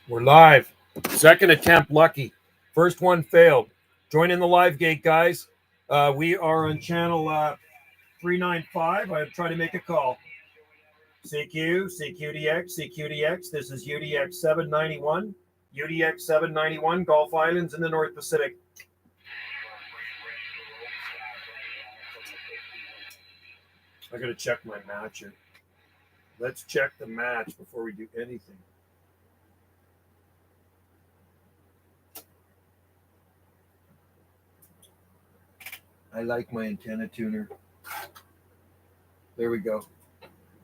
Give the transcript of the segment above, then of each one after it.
We're live. Second attempt, lucky. First one failed. Join in the live gate, guys. We are on channel 395. I'm trying to make a call. CQ, CQDX, CQDX. This is UDX 791. UDX 791, Gulf Islands in the North Pacific. I got to check my match here. Let's check the match before we do anything. I like my antenna tuner. There we go.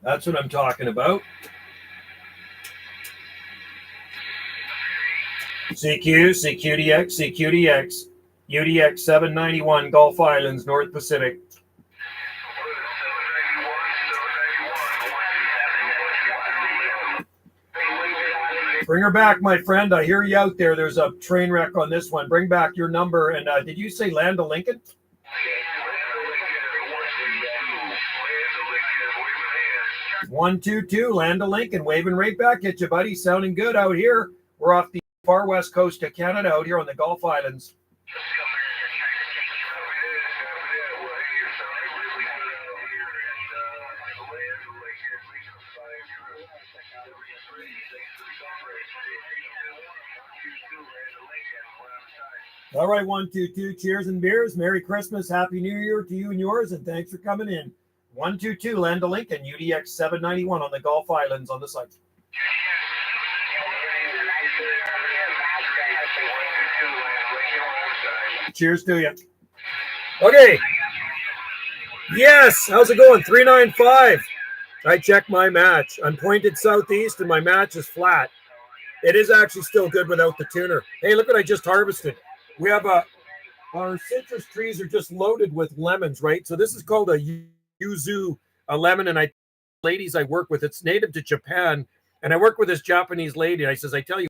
That's what I'm talking about. CQ, CQDX, CQDX, UDX 791, Gulf Islands, North Pacific. Bring her back, my friend. I hear you out there. There's a train wreck on this one. Bring back your number. And did you say Land of Lincoln? 122, Land of Lincoln. Waving right back at you, buddy. Sounding good out here. We're off the far west coast of Canada out here on the Gulf Islands. All right, 122. Cheers and beers. Merry Christmas. Happy New Year to you and yours. And thanks for coming in. 122, Land of Lincoln, UDX 791 on the Gulf Islands on the site. Cheers to you. Okay. Yes. How's it going? 395. I checked my match. I'm pointed southeast and my match is flat. It is actually still good without the tuner. Hey, look what I just harvested. We have our citrus trees are just loaded with lemons, right? So this is called a yuzu lemon. And ladies I work with, it's native to Japan. And I work with this Japanese lady. And I says, I tell you,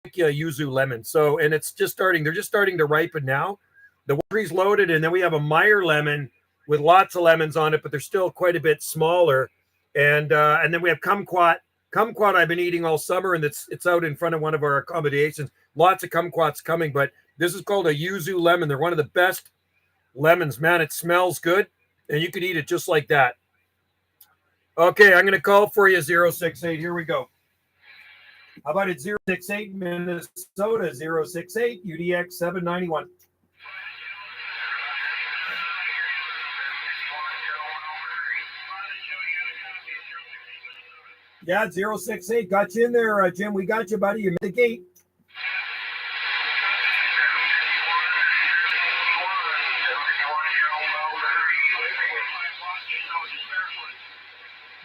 yuzu lemon. So, and it's just starting, they're just starting to ripen now. The tree's loaded. And then we have a Meyer lemon with lots of lemons on it, but they're still quite a bit smaller. And then we have kumquat. Kumquat I've been eating all summer, and it's out in front of one of our accommodations. Lots of kumquats coming, but this is called a yuzu lemon. They're one of the best lemons, man. It smells good, and you could eat it just like that. Okay, I'm going to call for you, 068. Here we go. How about it, 068 Minnesota, 068 UDX 791. Yeah, 068. Got you in there, Jim. We got you, buddy. You made the gate.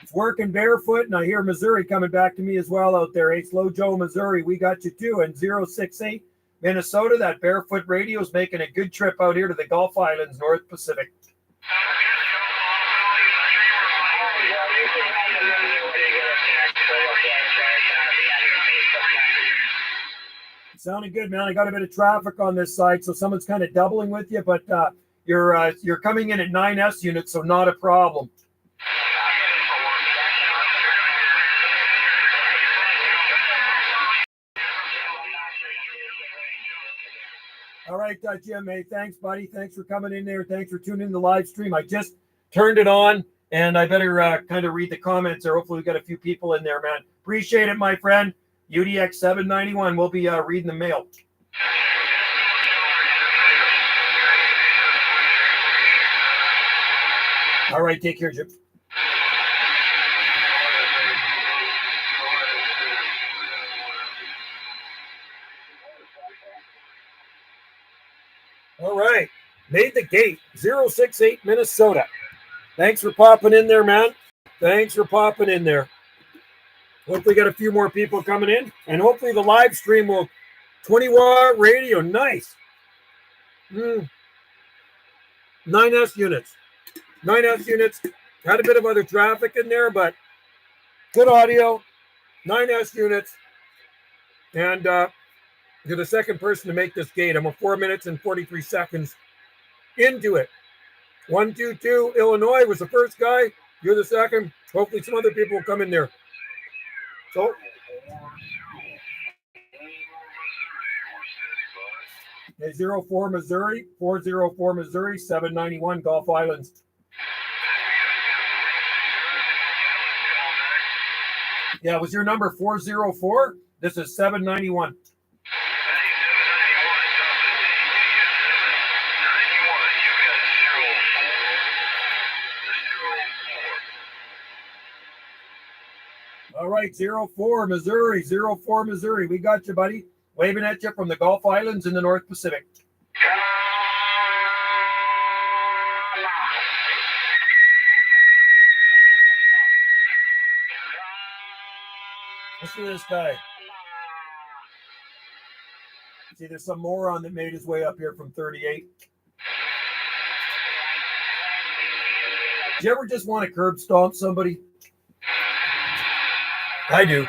It's working barefoot, and I hear Missouri coming back to me as well out there. Hey, Slow Joe, Missouri, we got you too. And 068 Minnesota, that barefoot radio is making a good trip out here to the Gulf Islands, North Pacific. Sounding good, man. I got a bit of traffic on this side, so someone's kind of doubling with you, but you're coming in at 9S units, so not a problem. All right, Jim. Hey, thanks, buddy. Thanks for coming in there. Thanks for tuning in the live stream. I just turned it on, and I better kind of read the comments there. Hopefully we got a few people in there, man. Appreciate it, my friend. UDX 791. We'll be reading the mail. All right, take care, Jim. All right, made the gate, 068 Minnesota. Thanks for popping in there, man. Thanks for popping in there. Hopefully got a few more people coming in, and hopefully the live stream will 20-watt radio. Nice. 9S units. 9S units. Had a bit of other traffic in there, but good audio. 9S units. And you're the second person to make this gate. I'm 4 minutes and 43 seconds into it. 122 Illinois was the first guy. You're the second. Hopefully some other people will come in there. So Okay, 04 Missouri, 404 Missouri, 791 Gulf Islands. Yeah, was your number 404? This is 791. All right, 04 Missouri, 04 Missouri. We got you, buddy. Waving at you from the Gulf Islands in the North Pacific. Listen to this guy. See, there's some moron that made his way up here from 38. Do you ever just want to curb stomp somebody? I do.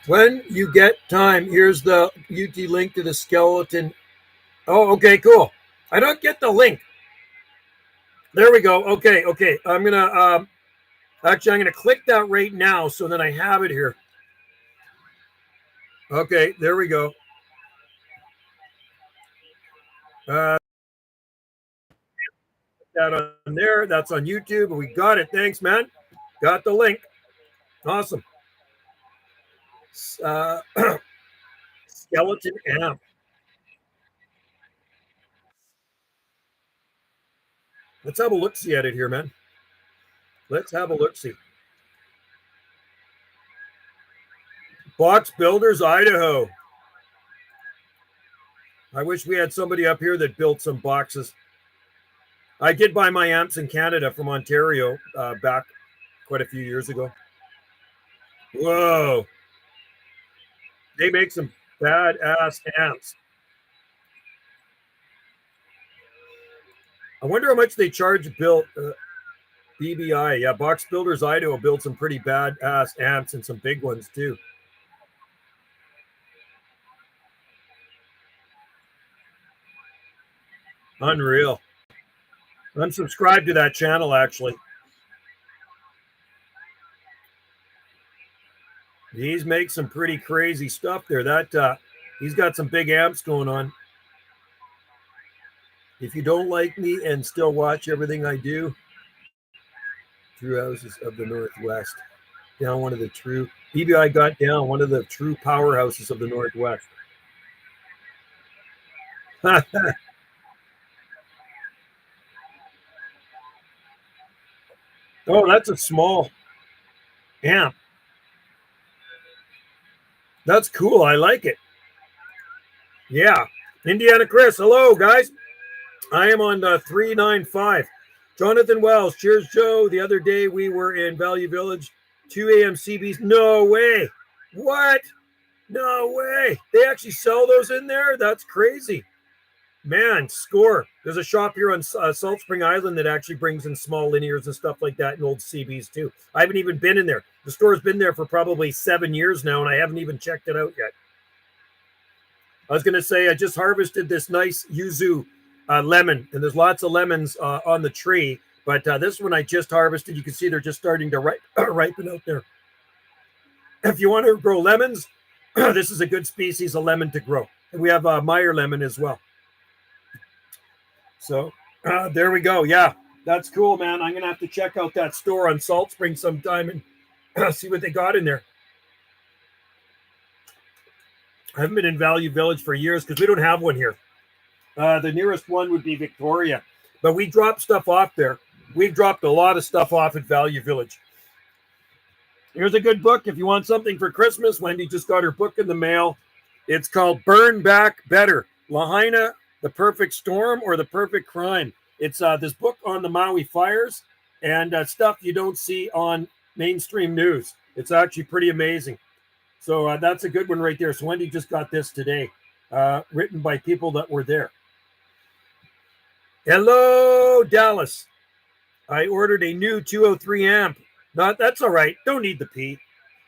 When you get time, here's the UT link to the skeleton. Oh, okay, cool. I don't get the link. There we go. Okay. I'm gonna I'm gonna click that right now so that I have it here. Okay, there we go. That on there. That's on YouTube. We got it. Thanks, man. Got the link. Awesome. Skeleton amp. Let's have a look-see at it here, man. Let's have a look-see. Box Builders, Idaho. I wish we had somebody up here that built some boxes. I did buy my amps in Canada from Ontario back quite a few years ago. Whoa. They make some badass amps. I wonder how much they charge built BBI. Yeah, Box Builders Idaho built some pretty badass amps and some big ones too. Unreal. I'm subscribed to that channel actually. He's makes some pretty crazy stuff there. That he's got some big amps going on. If you don't like me and still watch everything I do, True Houses of the Northwest. Down one of the true BBI got down one of the true powerhouses of the Northwest. Oh, that's a small amp. That's cool. I like it. Yeah. Indiana Chris. Hello, guys. I am on 395. Jonathan Wells. Cheers, Joe. The other day we were in Value Village. 2 a.m. CBs. No way. What? No way. They actually sell those in there? That's crazy. Man, score. There's a shop here on Salt Spring Island that actually brings in small linears and stuff like that and old CBs too. I haven't even been in there. The store's been there for probably 7 years now, and I haven't even checked it out yet. I was going to say I just harvested this nice yuzu lemon, and there's lots of lemons on the tree, but this one I just harvested. You can see they're just starting to ripen out there. If you want to grow lemons, this is a good species of lemon to grow. And we have Meyer lemon as well. So there we go. Yeah, that's cool, man. I'm going to have to check out that store on Salt Spring sometime and see what they got in there. I haven't been in Value Village for years because we don't have one here. The nearest one would be Victoria, but we drop stuff off there. We've dropped a lot of stuff off at Value Village. Here's a good book if you want something for Christmas. Wendy just got her book in the mail. It's called Burn Back Better, Lahaina, The Perfect Storm or The Perfect Crime. It's this book on the Maui fires and stuff you don't see on mainstream news. It's actually pretty amazing. So that's a good one right there. So Wendy just got this today, written by people that were there. Hello, Dallas. I ordered a new 203 amp. That's all right. Don't need the P.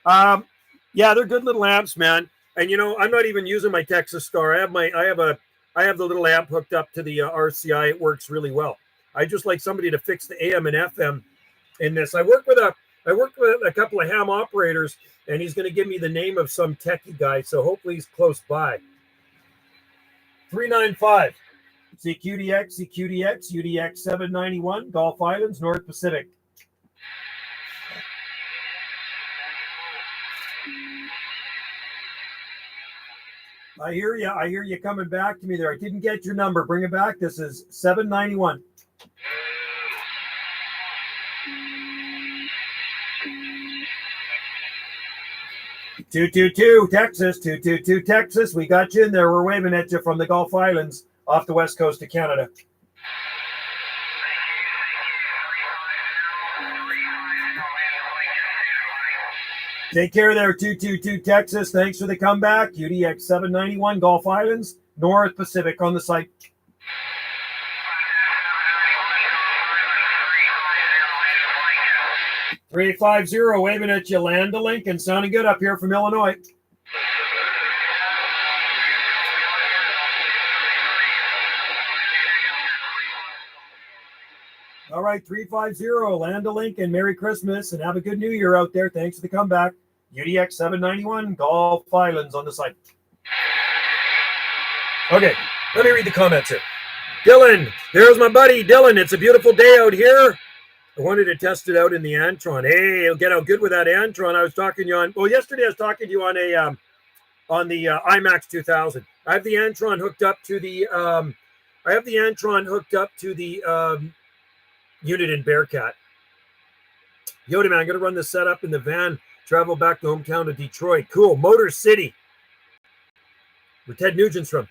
Yeah, they're good little amps, man. And you know, I'm not even using my Texas Star. I have the little amp hooked up to the RCI. It works really well. I just like somebody to fix the AM and FM in this. I work with a couple of ham operators, and he's going to give me the name of some techie guy. So hopefully he's close by. 395. Seek UDX, seek UDX, UDX 791, Gulf Islands, North Pacific. I hear you. I hear you coming back to me there. I didn't get your number. Bring it back. This is 791. (222) Texas, 222 Texas. We got you in there. We're waving at you from the Gulf Islands off the west coast of Canada. Take care there, 222 Texas. Thanks for the comeback. UDX 791, Gulf Islands, North Pacific on the site. (350) waving at you, Land to Lincoln. Sounding good up here from Illinois. All right, 350, Land to Lincoln. Merry Christmas and have a good New Year out there. Thanks for the comeback. UDX 791, Gulf Islands on the site. Okay, let me read the comments here. Dylan, there's my buddy Dylan. It's a beautiful day out here. I wanted to test it out in the Antron. Hey, it'll get out good with that Antron. I was talking to you on, well, yesterday I was talking to you on the IMAX 2000. I have the Antron hooked up to the unit in Bearcat. Yoda, man, I'm going to run the setup in the van, travel back to hometown of Detroit. Cool. Motor City, where Ted Nugent's from.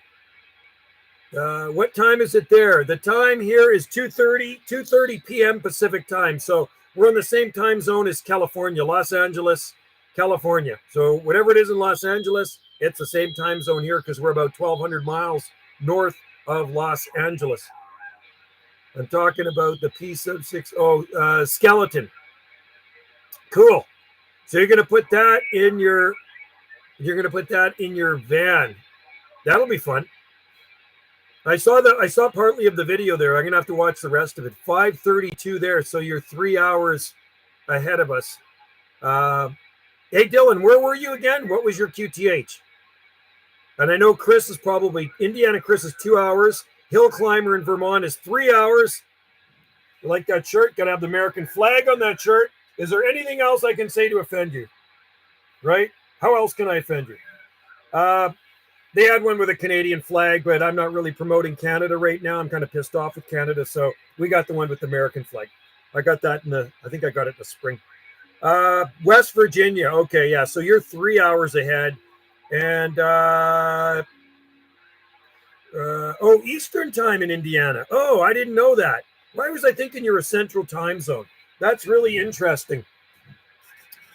What time is it there? The time here is 2:30 p.m. Pacific time. So we're in the same time zone as California, Los Angeles, California. So whatever it is in Los Angeles, it's the same time zone here because we're about 1,200 miles north of Los Angeles. I'm talking about the P-6 skeleton. Cool. So you're gonna put that in your van. That'll be fun. I saw partly of the video there. I'm gonna have to watch the rest of it. 5:32 there, so you're 3 hours ahead of us. Hey Dylan, where were you again? What was your QTH? And I know Chris is probably Indiana. Chris is 2 hours. Hill Climber in Vermont is 3 hours. You like that shirt? Got to have the American flag on that shirt. Is there anything else I can say to offend you? Right? How else can I offend you? They had one with a Canadian flag, but I'm not really promoting Canada right now. I'm kind of pissed off with Canada, so we got the one with the American flag. I got that I think I got it in the spring. West Virginia. Okay, yeah. So you're 3 hours ahead. And Eastern time in Indiana. Oh, I didn't know that. Why was I thinking you're a central time zone? That's really interesting.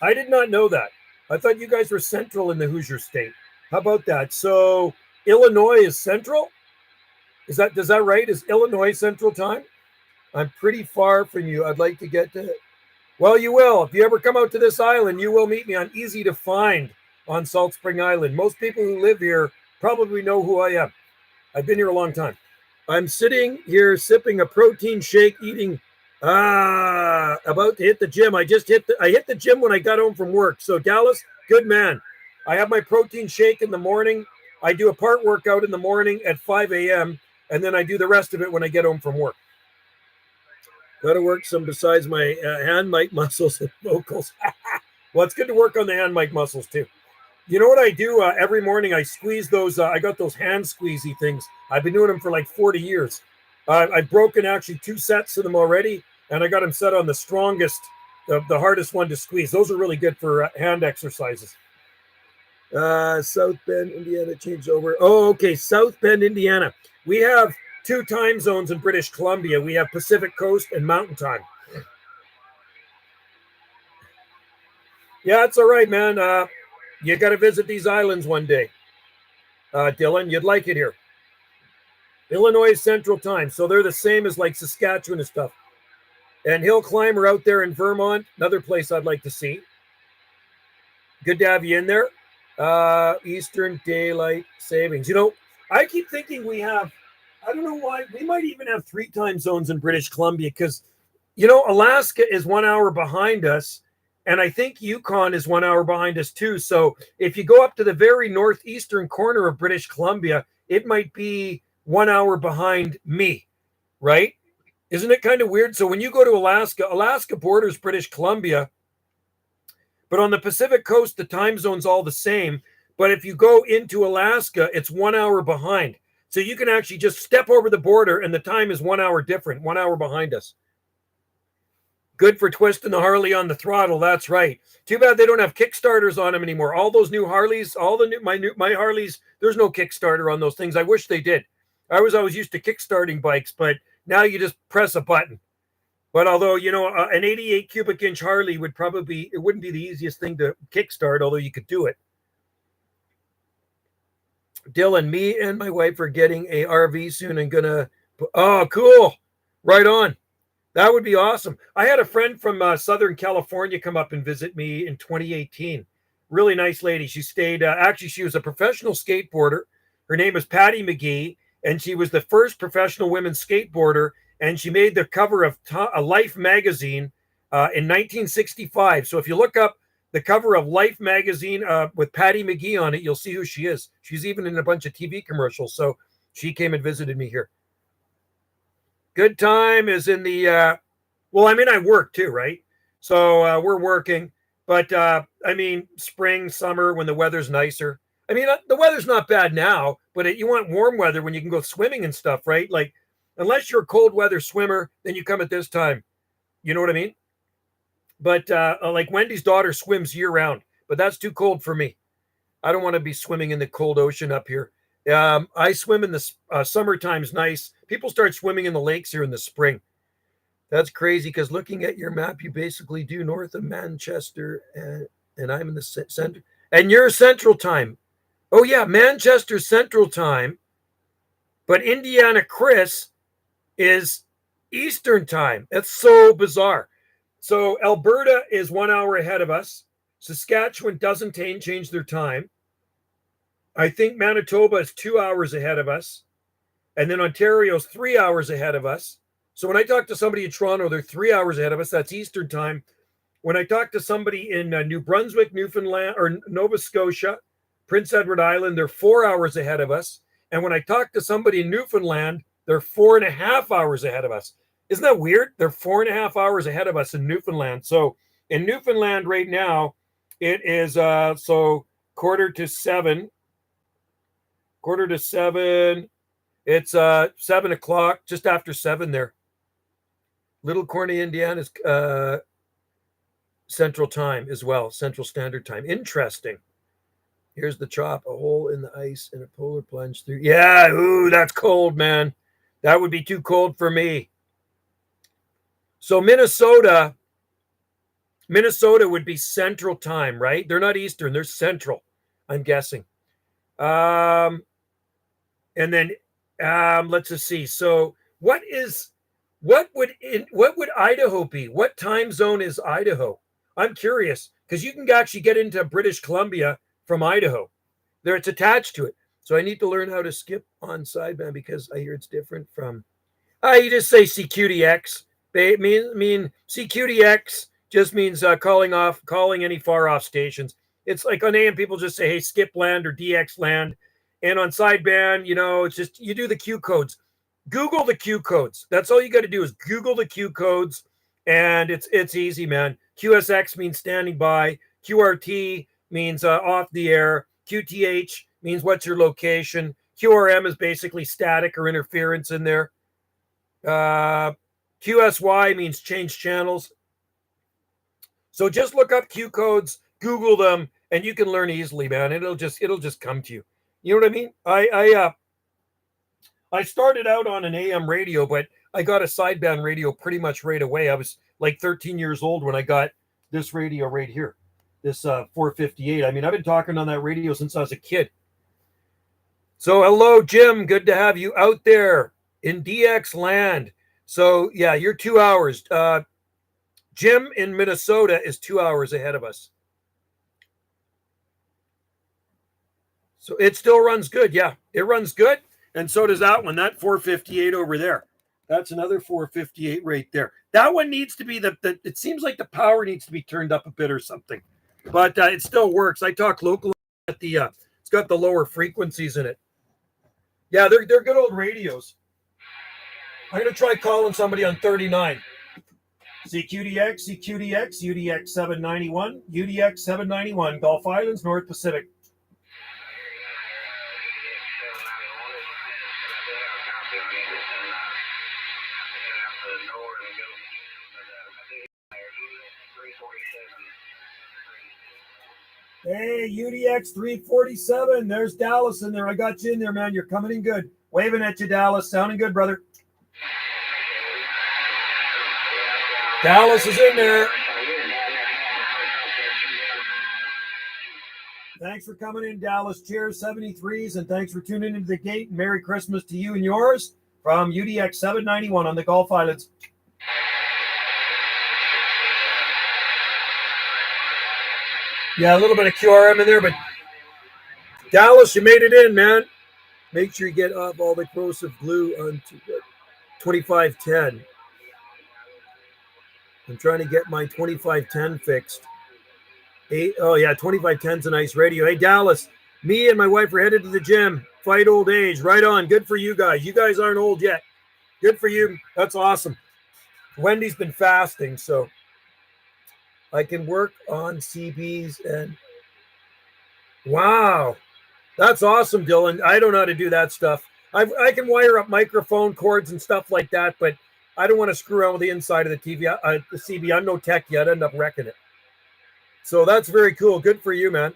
I did not know that. I thought you guys were central in the Hoosier state. How about that? So Illinois is central? Does that right? Is Illinois central time? I'm pretty far from you. I'd like to get to it. Well, you will. If you ever come out to this island, you will meet me. I'm easy to find on Salt Spring Island. Most people who live here probably know who I am. I've been here a long time. I'm sitting here sipping a protein shake, eating, about to hit the gym. I hit the gym when I got home from work. So Dallas, good man. I have my protein shake in the morning. I do a part workout in the morning at 5 a.m. and then I do the rest of it when I get home from work. Got to work some besides my hand mic muscles and vocals. Well, it's good to work on the hand mic muscles too. You know what I do every morning? I squeeze those. I got those hand squeezy things. I've been doing them for like 40 years. I've broken actually 2 sets of them already, and I got them set on the strongest, the hardest one to squeeze. Those are really good for hand exercises. South Bend, Indiana, changed over. Oh, okay. South Bend, Indiana. We have 2 time zones in British Columbia. We have Pacific Coast and Mountain Time. Yeah, it's all right, man. You got to visit these islands one day. Dylan, you'd like it here. Illinois Central Time. So they're the same as like Saskatchewan and stuff. And Hill Climber out there in Vermont, another place I'd like to see. Good to have you in there. Eastern Daylight Savings. You know, I keep thinking we have, I don't know why, we might even have 3 time zones in British Columbia because, you know, Alaska is 1 hour behind us. And I think Yukon is 1 hour behind us too. So if you go up to the very northeastern corner of British Columbia, it might be 1 hour behind me, right? Isn't it kind of weird? So when you go to Alaska, Alaska borders British Columbia, but on the Pacific coast, the time zone's all the same. But if you go into Alaska, it's 1 hour behind. So you can actually just step over the border and the time is 1 hour different, 1 hour behind us. Good for twisting the Harley on the throttle. That's right. Too bad they don't have Kickstarters on them anymore. All those new Harleys, all the my Harleys, there's no Kickstarter on those things. I wish they did. I was always used to kickstarting bikes, but now you just press a button. But although, an 88 cubic inch Harley it wouldn't be the easiest thing to kickstart, although you could do it. Dylan, me and my wife are getting a RV soon and oh, cool. Right on. That would be awesome. I had a friend from Southern California come up and visit me in 2018. Really nice lady. She stayed, actually, she was a professional skateboarder. Her name is Patty McGee, and she was the first professional women skateboarder, and she made the cover of Life magazine in 1965. So if you look up the cover of Life magazine with Patty McGee on it, you'll see who she is. She's even in a bunch of TV commercials. So she came and visited me here. Good time is in the, I work too, right? So we're working, but spring, summer, when the weather's nicer. The weather's not bad now, but you want warm weather when you can go swimming and stuff, right? Like, unless you're a cold weather swimmer, then you come at this time. You know what I mean? But like Wendy's daughter swims year round, but that's too cold for me. I don't want to be swimming in the cold ocean up here. I swim in the summertime's nice. People start swimming in the lakes here in the spring. That's crazy because looking at your map, you basically do north of Manchester, and I'm in the center. And you're Central Time. Oh, yeah, Manchester Central Time. But Indiana Chris is Eastern Time. That's so bizarre. So Alberta is 1 hour ahead of us. Saskatchewan doesn't change their time. I think Manitoba is 2 hours ahead of us. And then Ontario's 3 hours ahead of us. So when I talk to somebody in Toronto, they're 3 hours ahead of us. That's Eastern Time. When I talk to somebody in New Brunswick, Newfoundland, or Nova Scotia, Prince Edward Island, they're 4 hours ahead of us. And when I talk to somebody in Newfoundland, they're 4.5 hours ahead of us. Isn't that weird? They're 4.5 hours ahead of us in Newfoundland. So in Newfoundland right now, it is quarter to seven. It's 7 o'clock, just after 7 there. Little Corny, Indiana is Central Time as well, Central Standard Time. Interesting. Here's the chop, a hole in the ice and a polar plunge through. Yeah, ooh, that's cold, man. That would be too cold for me. So Minnesota would be Central Time, right? They're not Eastern, they're Central, I'm guessing. And then let's just see. So what would Idaho be? What time zone is Idaho? I'm curious because you can actually get into British Columbia from Idaho. There, it's attached to it. So I need to learn how to skip on sideband because I hear it's different from. You just say CQDX. Mean CQDX just means calling any far off stations. It's like on AM people just say, hey, skip land or DX land. And on sideband, it's just you do the Q codes. Google the Q codes. That's all you got to do is Google the Q codes, and it's easy, man. QSX means standing by. QRT means off the air. QTH means what's your location. QRM is basically static or interference in there. QSY means change channels. So just look up Q codes, Google them, and you can learn easily, man. It'll just come to you. You know what I mean? I started out on an AM radio, but I got a sideband radio pretty much right away. I was like 13 years old when I got this radio right here, this 458. I mean, I've been talking on that radio since I was a kid. So hello, Jim. Good to have you out there in DX land. So yeah, you're 2 hours. Jim in Minnesota is 2 hours ahead of us. So it still runs good. Yeah, it runs good. And so does that one, that 458 over there. That's another 458 right there. That one needs to be it seems like the power needs to be turned up a bit or something. But it still works. I talk local at it's got the lower frequencies in it. Yeah, they're good old radios. I'm going to try calling somebody on 39. CQDX, CQDX, UDX 791, UDX 791, Gulf Islands, North Pacific. Hey, UDX 347. There's Dallas in there. I got you in there, man. You're coming in good. Waving at you, Dallas. Sounding good, brother. Dallas is in there. Thanks for coming in, Dallas. Cheers, 73s, and thanks for tuning into the gate. Merry Christmas to you and yours from UDX 791 on the Gulf Islands. Yeah, a little bit of QRM in there, but Dallas, you made it in, man. Make sure you get off all the corrosive glue onto 2510. I'm trying to get my 2510 fixed. Oh, yeah, 2510's a nice radio. Hey, Dallas, me and my wife are headed to the gym. Fight old age. Right on. Good for you guys. You guys aren't old yet. Good for you. That's awesome. Wendy's been fasting, so I can work on CBs and wow, that's awesome, Dylan. I don't know how to do that stuff. I can wire up microphone cords and stuff like that, but I don't want to screw around with the inside of the TV, the CB. I'm no techie. I'd end up wrecking it. So that's very cool. Good for you, man.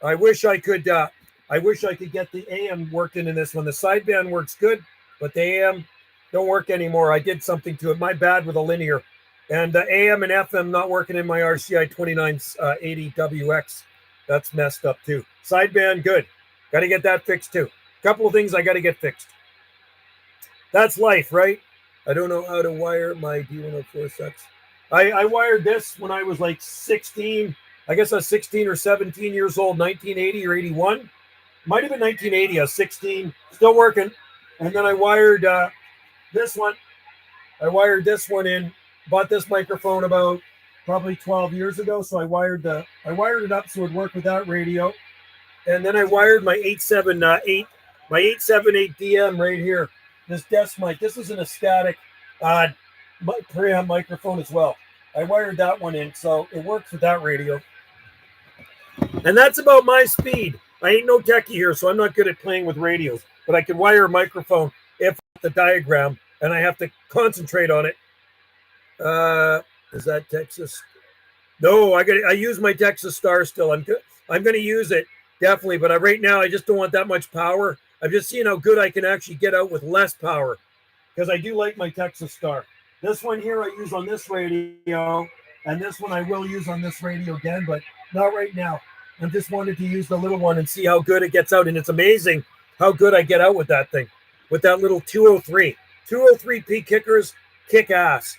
I wish I could get the AM working in this one. The sideband works good, but the AM don't work anymore. I did something to it. My bad with a linear. And the AM and FM not working in my RCI 2980 WX. That's messed up too. Sideband, good. Got to get that fixed too. Couple of things I got to get fixed. That's life, right? I don't know how to wire my D104 I wired this when I was like 16. I guess I was 16 or 17 years old, 1980 or 81. Might have been 1980. I was 16, still working. And then I wired this one. I wired this one in. Bought this microphone about probably 12 years ago, so I wired it up so it would work with that radio, and then I wired my 878 DM right here. This desk mic. This is an a static preamp microphone as well. I wired that one in, so it works with that radio. And that's about my speed. I ain't no techie here, so I'm not good at playing with radios, but I can wire a microphone if the diagram, and I have to concentrate on it. Is that Texas? No, I use my Texas Star still. I'm going to use it definitely, but right now I just don't want that much power. I've just seen how good I can actually get out with less power because I do like my Texas Star. This one here I use on this radio, and this one I will use on this radio again, but not right now. I just wanted to use the little one and see how good it gets out, and it's amazing how good I get out with that thing, with that little 203. 203P kickers kick ass.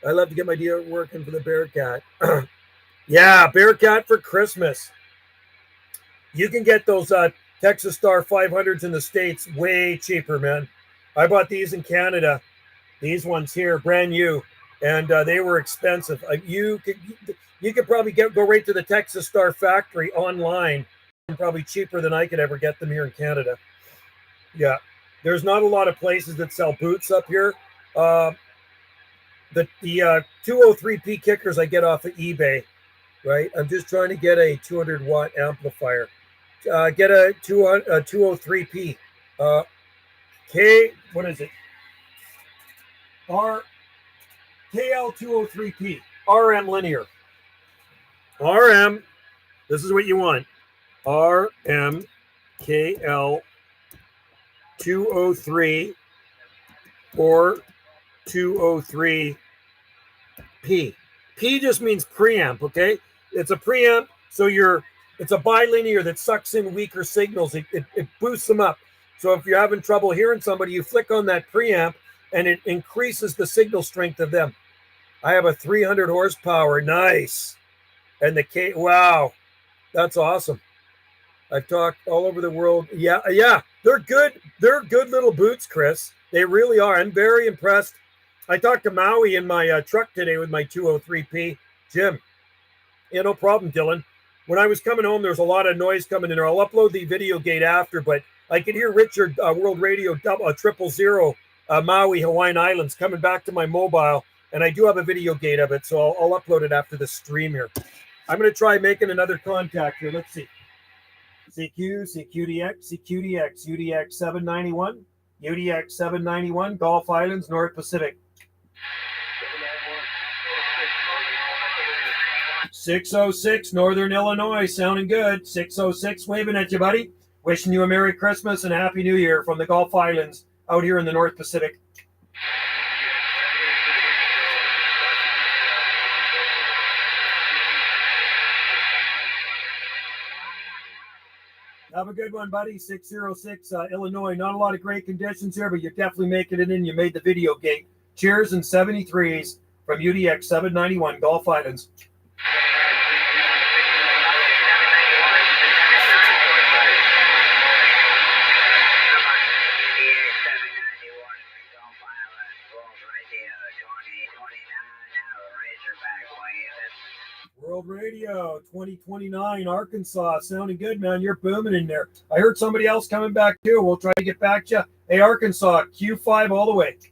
I love to get my deal working for the Bearcat. Yeah, Bearcat for Christmas. You can get those Texas Star 500s in the States way cheaper, man. I bought these in Canada. These ones here, brand new, and they were expensive. You could probably go right to the Texas Star factory online, and probably cheaper than I could ever get them here in Canada. Yeah, there's not a lot of places that sell boots up here. The 203P kickers I get off of eBay, right? I'm just trying to get a 200-watt amplifier. Get a 203P. What is it? KL203P. RM linear. RM, this is what you want. RM KL 203 or 203 P. P just means preamp, okay? It's a preamp, so it's a bilinear that sucks in weaker signals. It boosts them up. So if you're having trouble hearing somebody, you flick on that preamp and it increases the signal strength of them. I have a 300 horsepower. Nice. And the K, wow, that's awesome. I've talked all over the world. Yeah, they're good. They're good little boots, Chris. They really are. I'm very impressed. I talked to Maui in my truck today with my 203P. Jim, yeah, no problem, Dylan. when I was coming home, there was a lot of noise coming in there. I'll upload the video gate after, but I can hear Richard World Radio 000 Maui, Hawaiian Islands coming back to my mobile, and I do have a video gate of it, so I'll upload it after the stream here. I'm going to try making another contact here. Let's see. CQ, CQDX, CQDX, UDX 791, UDX 791, Gulf Islands, North Pacific. 606, Northern Illinois, sounding good. 606, waving at you, buddy. Wishing you a Merry Christmas and Happy New Year from the Gulf Islands out here in the North Pacific. Have a good one, buddy. 606, Illinois. Not a lot of great conditions here, but you're definitely making it in. You made the video gate. Cheers and 73s from UDX 791, Gulf Islands. World Radio 2029, Arkansas. Sounding good, man. You're booming in there. I heard somebody else coming back too. We'll try to get back to you. Hey, Arkansas, Q5 all the way. Roger,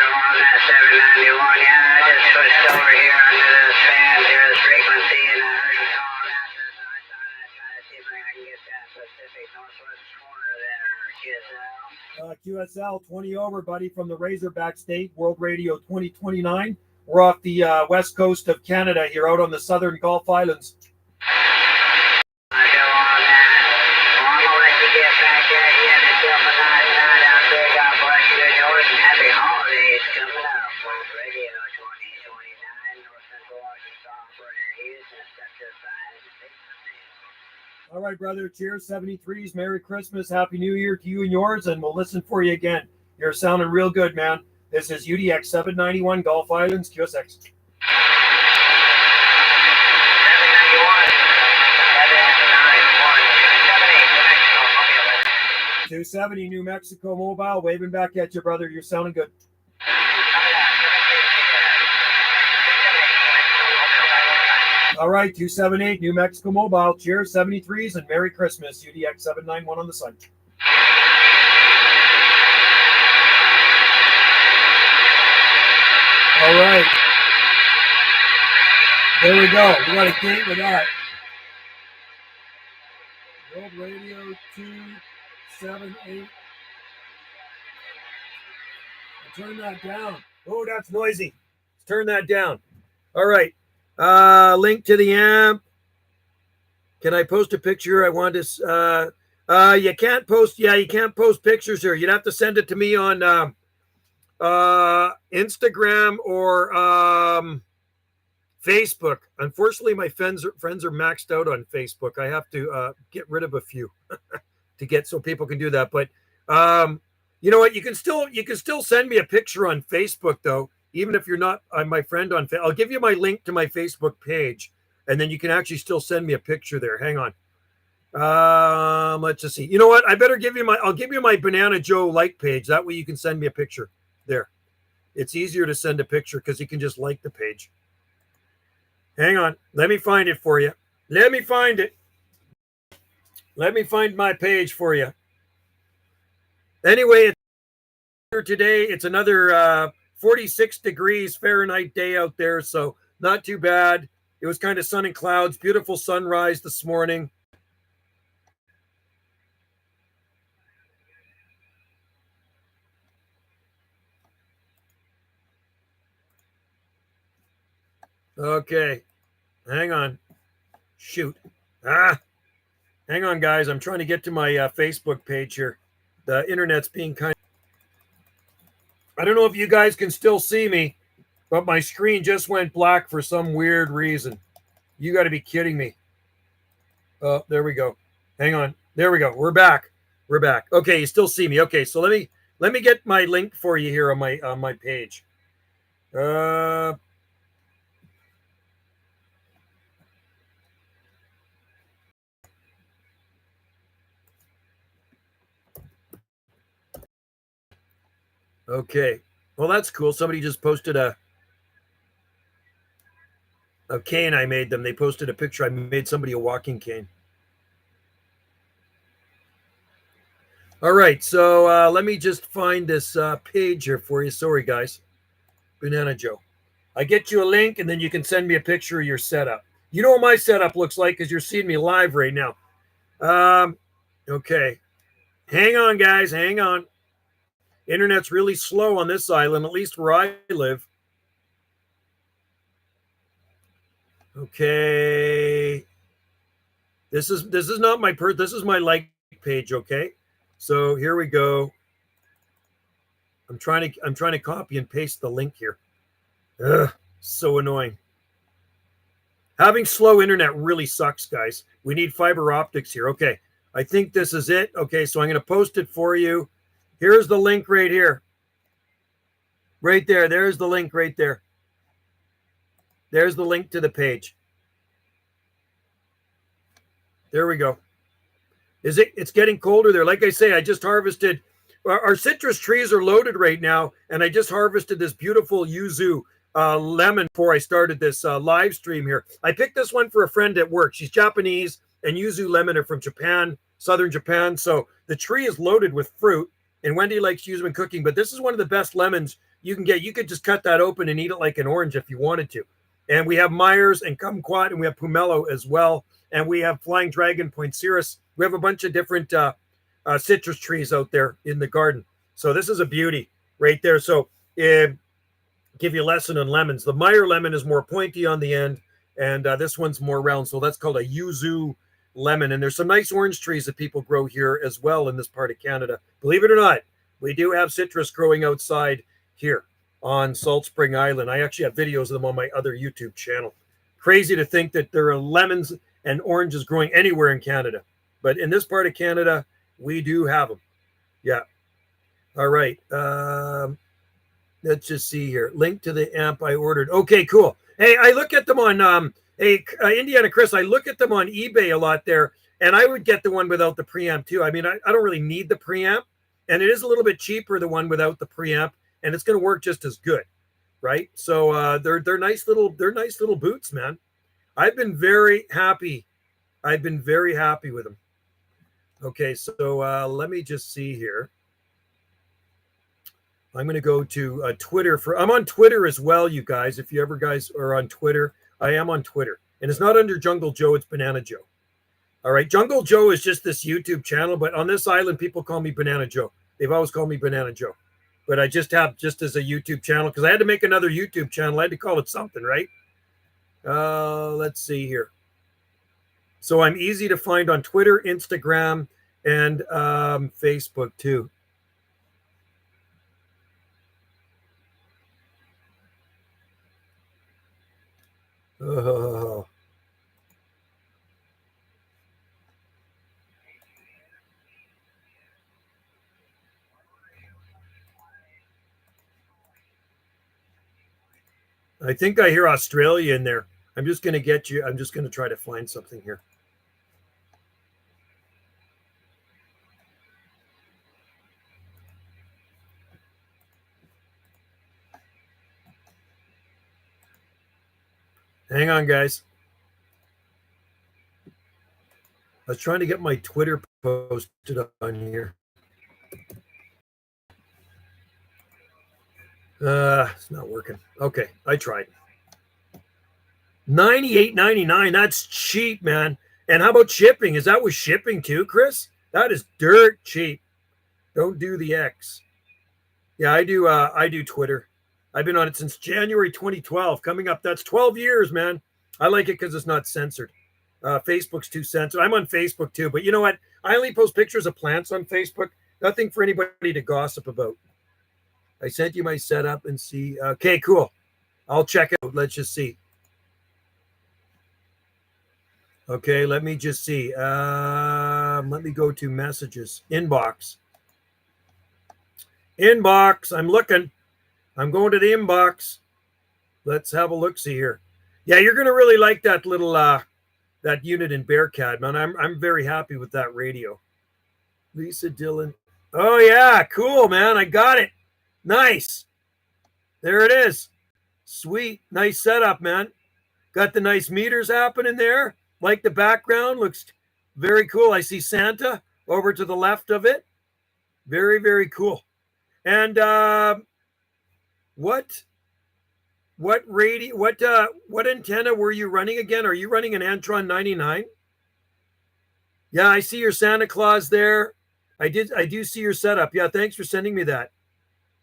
on that 791. Yeah, I just switched over here under this fan here, this frequency, and I heard you calling after, so I thought I'd try to see if I can get that Pacific Northwest corner there, QSL. QSL 20 over, buddy, from the Razorback State, World Radio 2029. We're off the west coast of Canada here, out on the southern Gulf Islands. I go on that. Well, I'm going to let you get back at you and yourself a nice night out there. God bless you and yours, and happy holidays coming up. World Radio 2029, North Central Arkansas, operator Houston, Sector 5. All right, brother. Cheers, 73s. Merry Christmas. Happy New Year to you and yours, and we'll listen for you again. You're sounding real good, man. This is UDX 791, Gulf Islands, QSX. 270, New Mexico Mobile, waving back at you, brother. You're sounding good. All right, 278, New Mexico Mobile. Cheers, 73s, and Merry Christmas. UDX 791 on the site. All right. There we go. We got a gate with that. World Radio 278. Turn that down. Oh, that's noisy. Let's turn that down. All right. Link to the amp. Can I post a picture? I want to. You can't post. Yeah, you can't post pictures here. You'd have to send it to me on Instagram or Facebook. Unfortunately, my friends are maxed out on Facebook. I have to get rid of a few to get so people can do that. But you know what? You can still send me a picture on Facebook though, even if you're not my friend on Facebook. I'll give you my link to my Facebook page, and then you can actually still send me a picture there. Hang on. Let's just see. You know what? I'll give you my Banana Joe like page. That way you can send me a picture there. It's easier to send a picture because you can just like the page. Hang on. Let me find it for you. Let me find it. Let me find my page for you. Anyway, today it's another 46 degrees Fahrenheit day out there, so not too bad. It was kind of sun and clouds. Beautiful sunrise this morning. Okay. Hang on. Shoot. Hang on, guys. I'm trying to get to my Facebook page here. The internet's being kind of... I don't know if you guys can still see me, but my screen just went black for some weird reason. You got to be kidding me. Oh, there we go. Hang on. There we go. We're back. We're back. Okay, you still see me. Okay, so let me get my link for you here on my page. Okay. Well, that's cool. Somebody just posted a... A cane I made them. They posted a picture. I made somebody a walking cane. All right, so let me just find this page here for you. Sorry, guys. Banana Joe. I get you a link, and then you can send me a picture of your setup. You know what my setup looks like because you're seeing me live right now. Okay. Hang on, guys. Hang on. Internet's really slow on this island, at least where I live. Okay. This is not my this is my like page, okay? So here we go. I'm trying to copy and paste the link here. Ugh, so annoying. Having slow internet really sucks, guys. We need fiber optics here. Okay. I think this is it. Okay, so I'm going to post it for you. Here's the link right here. Right there. There's the link right there. There's the link to the page. There we go. It's getting colder there. Like I say, I just harvested. Our citrus trees are loaded right now, and I just harvested this beautiful yuzu lemon before I started this live stream here. I picked this one for a friend at work. She's Japanese, and yuzu lemon are from Japan, southern Japan. So the tree is loaded with fruit, and Wendy likes yuzu in cooking, but this is one of the best lemons you can get. You could just cut that open and eat it like an orange if you wanted to. And we have Myers and Kumquat, and we have Pomelo as well. And we have Flying Dragon, Poinsettias. We have a bunch of different citrus trees out there in the garden. So this is a beauty right there. So give you a lesson on lemons. The Meyer lemon is more pointy on the end, and this one's more round. So that's called a yuzu lemon. And there's some nice orange trees that people grow here as well in this part of Canada. Believe it or not, we do have citrus growing outside here on Salt Spring Island. I actually have videos of them on my other YouTube channel. Crazy to think that there are lemons and oranges growing anywhere in Canada. But in this part of Canada, we do have them. Yeah. All right. Let's just see here. Link to the amp I ordered. Okay, cool. Hey, I look at them on, Indiana Chris, I look at them on eBay a lot there, and I would get the one without the preamp too. I mean, I don't really need the preamp, and it is a little bit cheaper, the one without the preamp, and it's going to work just as good, right? So they're nice little boots, man. I've been very happy. I've been very happy with them. Okay, so let me just see here. I'm going to go to Twitter. I'm on Twitter as well, you guys. If you ever guys are on Twitter, I am on Twitter. And it's not under Jungle Joe, it's Banana Joe. All right, Jungle Joe is just this YouTube channel, but on this island, people call me Banana Joe. They've always called me Banana Joe. But I just have just as a YouTube channel because I had to make another YouTube channel. I had to call it something, right? Let's see here. So I'm easy to find on Twitter, Instagram, and Facebook too. Oh. I think I hear Australia in there. I'm just going to get you. I'm just going to try to find something here. Hang on, guys. I was trying to get my Twitter posted on here. It's not working. Okay, I tried. $98.99. That's cheap, man. And how about shipping? Is that with shipping too, Chris? That is dirt cheap. Don't do the X. Yeah, I do. I do Twitter. I've been on it since January 2012. Coming up, that's 12 years, man. I like it because it's not censored. Facebook's too censored. I'm on Facebook too, but you know what? I only post pictures of plants on Facebook. Nothing for anybody to gossip about. I sent you my setup and see. Okay, cool. I'll check it out. Let's just see. Okay, let me just see. Let me go to messages. Inbox. Inbox. I'm looking. I'm going to the inbox. Let's have a look-see here. Yeah, you're going to really like that little that unit in Bearcat, man. I'm very happy with that radio. Lisa Dillon. Oh yeah, cool, man. I got it. Nice. There it is. Sweet. Nice setup, man. Got the nice meters happening there. Like the background, looks very cool. I see Santa over to the left of it. Very, very cool. And what antenna were you running again? Are you running an Antron 99? Yeah, I see your Santa Claus there. I do see your setup. Yeah, thanks for sending me that.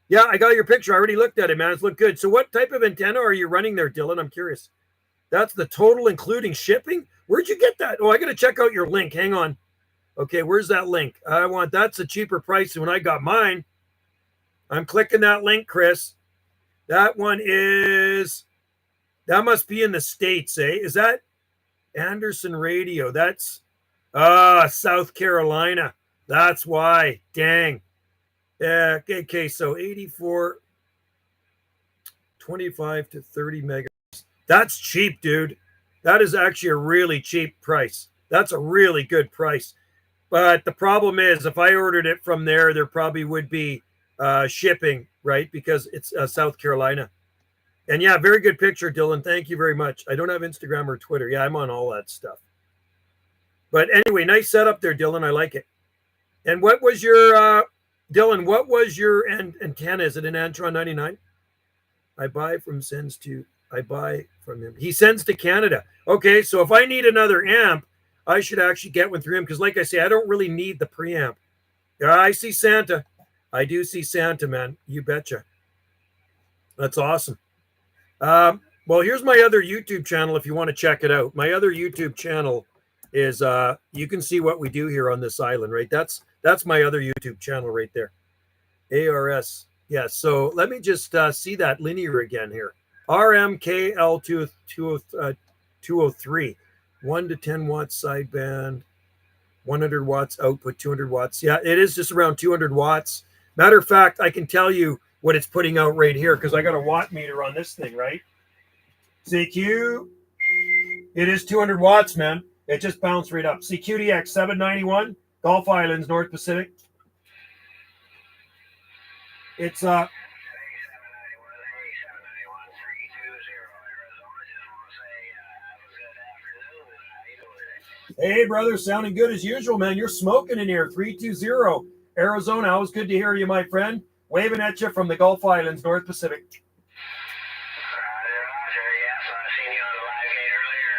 Yeah, I got your picture. I already looked at it, man. It's looked good. So what type of antenna are you running there, Dylan? I'm curious. That's the total including shipping? Where'd you get that? Oh, I got to check out your link. Hang on. Okay, where's that link? That's a cheaper price than when I got mine. I'm clicking that link, Chris. That must be in the States, eh? Is that Anderson Radio? That's South Carolina. That's why. Dang. Yeah, okay, so 84, 25 to 30 megahertz. That's cheap, dude. That is actually a really cheap price. That's a really good price. But the problem is, if I ordered it from there, there probably would be shipping, right? Because it's South Carolina. And yeah, very good picture, Dylan. Thank you very much. I don't have Instagram or Twitter. Yeah, I'm on all that stuff. But anyway, nice setup there, Dylan. I like it. And what was your, Dylan, what was your antenna? Is it an Antron 99? I buy from him. He sends to Canada. Okay, so if I need another amp, I should actually get one through him because, like I say, I don't really need the preamp. Yeah, I see Santa. I do see Santa, man. You betcha. That's awesome. Well, here's my other YouTube channel if you want to check it out. My other YouTube channel is you can see what we do here on this island, right? That's my other YouTube channel right there. ARS. Yeah, so let me just see that linear again here. RMKL203. 1 to 10 watts sideband, 100 watts output, 200 watts. Yeah, it is just around 200 watts. Matter of fact, I can tell you what it's putting out right here because I got a watt meter on this thing, right? CQ, it is 200 watts, man. It just bounced right up. CQDX 791, Gulf Islands, North Pacific. It's Hey, brother, sounding good as usual, man. You're smoking in here. 320 Arizona. Always good to hear you, my friend. Waving at you from the Gulf Islands, North Pacific. Roger. Yes, I seen you on the live gate earlier.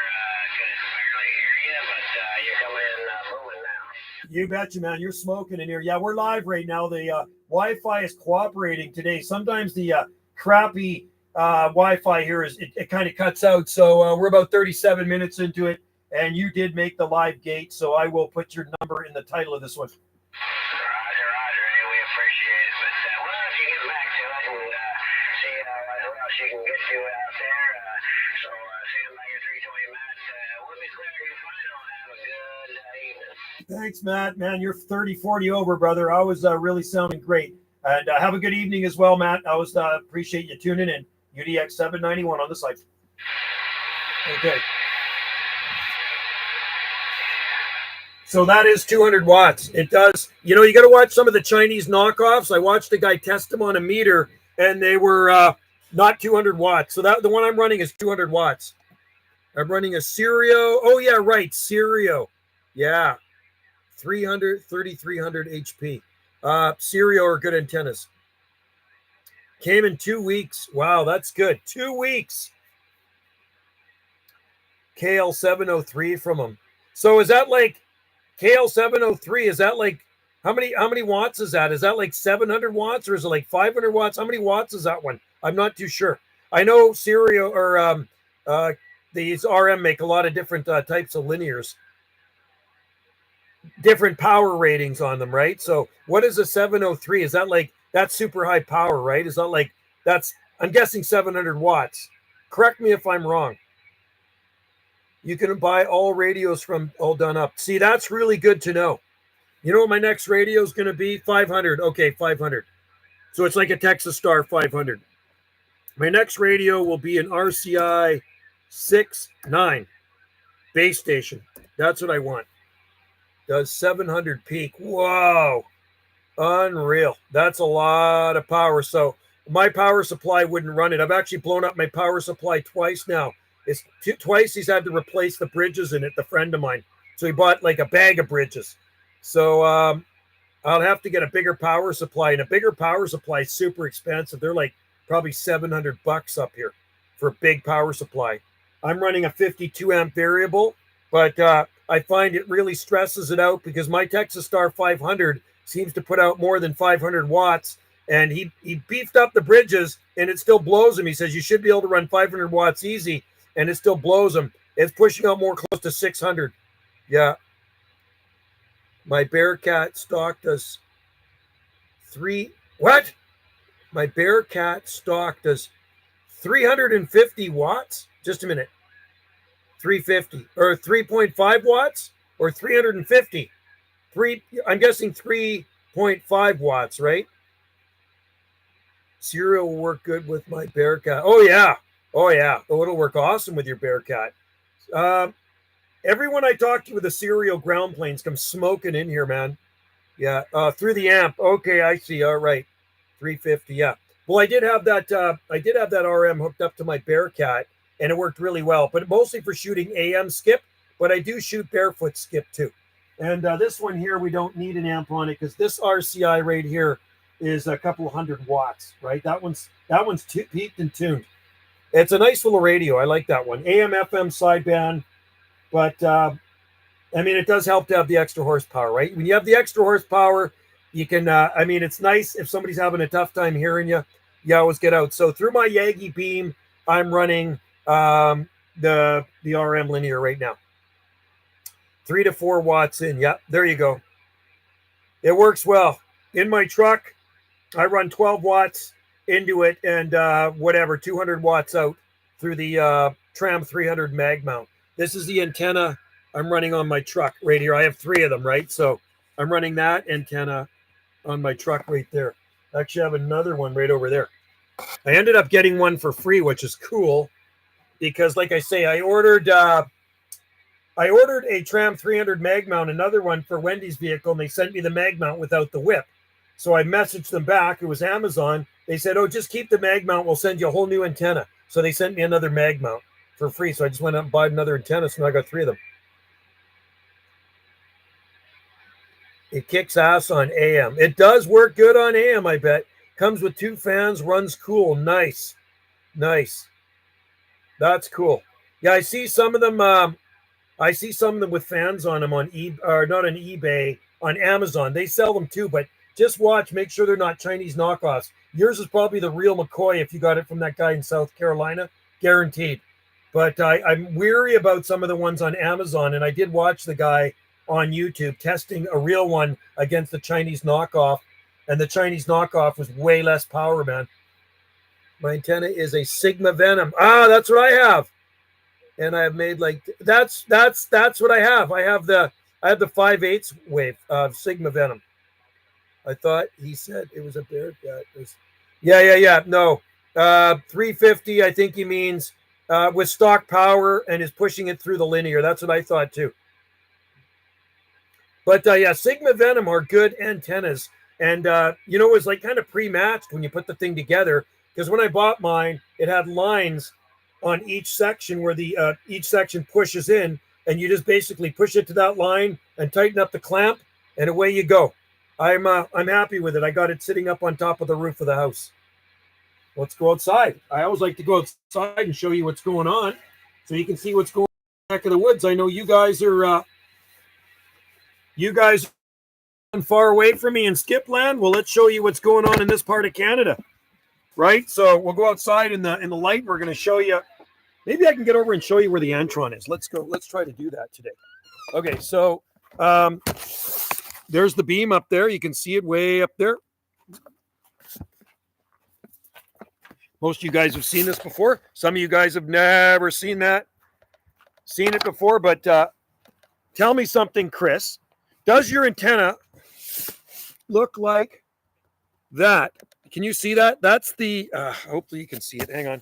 Could barely hear you, but you're coming in booming now. You betcha, man. You're smoking in here. Yeah, we're live right now. The Wi-Fi is cooperating today. Sometimes the crappy Wi-Fi here it kind of cuts out. So we're about 37 minutes into it. And you did make the live gate, so I will put your number in the title of this one. Roger. We appreciate it. But well, if you get back to it and see what else you can get to out there. So see you about your 320, Matt. We'll be clear you final. Have a good evening. Thanks, Matt. Man, you're 30-40 over, brother. I was really sounding great. And have a good evening as well, Matt. I was appreciate you tuning in. UDX 791 on the site. Okay. So that is 200 watts. It does. You know, you got to watch some of the Chinese knockoffs. I watched a guy test them on a meter, and they were not 200 watts. So the one I'm running is 200 watts. I'm running a Serio. Oh, yeah, right. Serio. Yeah. 3,300 HP. Serio are good antennas. Came in 2 weeks. Wow, that's good. 2 weeks. KL703 from them. So is that like KL703? Is that like how many watts is that? Is that like 700 watts or is it like 500 watts? How many watts is that one? I'm not too sure. I know Serio or these RM make a lot of different types of linears, different power ratings on them, right? So what is a 703? Is that like that's super high power, right? Is that like I'm guessing 700 watts. Correct me if I'm wrong. You can buy all radios from all done up. See, that's really good to know. You know what my next radio is going to be? 500. Okay, 500. So it's like a Texas Star 500. My next radio will be an RCI 6.9 base station. That's what I want. Does 700 peak. Whoa. Unreal. That's a lot of power. So my power supply wouldn't run it. I've actually blown up my power supply twice now It's twice he's had to replace the bridges in it, the friend of mine. So he bought like a bag of bridges. So I'll have to get a bigger power supply, and a bigger power supply is super expensive. They're like probably $700 up here for a big power supply. I'm running a 52 amp variable, but I find it really stresses it out because my Texas Star 500 seems to put out more than 500 watts, and he beefed up the bridges and it still blows him. He says you should be able to run 500 watts easy, and it still blows him. It's pushing out more close to 600. Yeah. My Bearcat stock does what? My Bearcat stock does 350 watts. Just a minute. 350 or 3.5 watts or 350. I'm guessing 3.5 watts, right? Cereal will work good with my Bearcat. Oh yeah. Oh it'll work awesome with your Bearcat. Everyone I talk to with the serial ground planes comes smoking in here, man. Yeah, through the amp. Okay, I see. All right, 350. Yeah. Well, I did have that. RM hooked up to my Bearcat, and it worked really well. But mostly for shooting AM skip. But I do shoot barefoot skip too. And this one here, we don't need an amp on it because this RCI right here is a couple hundred watts. Right. That one's peaked and tuned. It's a nice little radio. I like that one. AM FM sideband. But, I mean, it does help to have the extra horsepower, right? When you have the extra horsepower, you can, it's nice if somebody's having a tough time hearing you, you always get out. So through my Yagi beam, I'm running the RM linear right now. 3 to 4 watts in. Yep, there you go. It works well. In my truck, I run 12 watts into it and 200 watts out through the Tram 300 mag mount. This is the antenna I'm running on my truck right here. I have 3 of them, right? So I'm running that antenna on my truck right there. Actually, I have another one right over there. I ended up getting one for free, which is cool because, like I say, I ordered a Tram 300 mag mount, another one for Wendy's vehicle, and they sent me the mag mount without the whip. So I messaged them back. It was Amazon. They said, "Oh, just keep the mag mount. We'll send you a whole new antenna." So they sent me another mag mount for free. So I just went out and bought another antenna. So now I got 3 of them. It kicks ass on AM. It does work good on AM, I bet. Comes with 2 fans, runs cool. Nice. That's cool. Yeah, I see some of them with fans on them on not on eBay, on Amazon. They sell them too, but just watch, make sure they're not Chinese knockoffs. Yours is probably the real McCoy if you got it from that guy in South Carolina, guaranteed. But I'm weary about some of the ones on Amazon, and I did watch the guy on YouTube testing a real one against the Chinese knockoff, and the Chinese knockoff was way less power, man. My antenna is a Sigma Venom. That's what I have. And I have made that's what I have. I have the 5/8 wave of Sigma Venom. I thought he said it was a Bearcat. Yeah. No, 350. I think he means with stock power and is pushing it through the linear. That's what I thought too. But Sigma Venom are good antennas, and it was like kind of pre-matched when you put the thing together. Because when I bought mine, it had lines on each section where the each section pushes in, and you just basically push it to that line and tighten up the clamp, and away you go. I'm happy with it. I got it sitting up on top of the roof of the house. Let's go outside. I always like to go outside and show you what's going on, so you can see what's going on in the back of the woods. I know you guys are far away from me in Skipland. Well, let's show you what's going on in this part of Canada, right? So we'll go outside in the light. We're going to show you. Maybe I can get over and show you where the Antron is. Let's go. Let's try to do that today. Okay, so there's the beam up there. You can see it way up there. Most of you guys have seen this before. Some of you guys have never seen it before. But tell me something, Chris. Does your antenna look like that? Can you see that? That's the, hopefully you can see it. Hang on.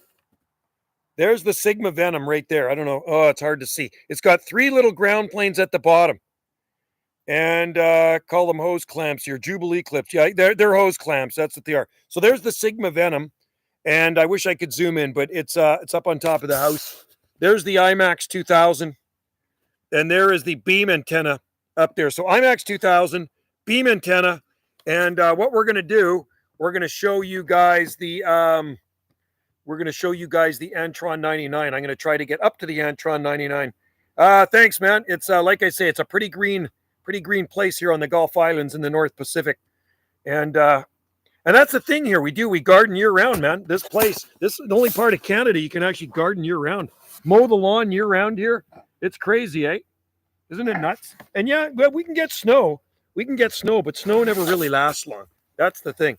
There's the Sigma Venom right there. I don't know. Oh, it's hard to see. It's got 3 little ground planes at the bottom. And call them hose clamps here. Jubilee clips. Yeah, they're hose clamps. That's what they are. So there's the Sigma Venom. And I wish I could zoom in, but it's up on top of the house There's the IMAX 2000. And there is the beam antenna up there. So IMAX 2000, beam antenna. And what we're going to do, we're going to show you guys the Antron 99. I'm going to try to get up to the Antron 99. Thanks, man. It's like I say, it's a pretty green place here on the Gulf Islands in the North Pacific. And that's the thing here. We garden year round, man. This place, this is the only part of Canada you can actually garden year round. Mow the lawn year round here. It's crazy, eh? Isn't it nuts? And yeah, well, we can get snow. But snow never really lasts long. That's the thing.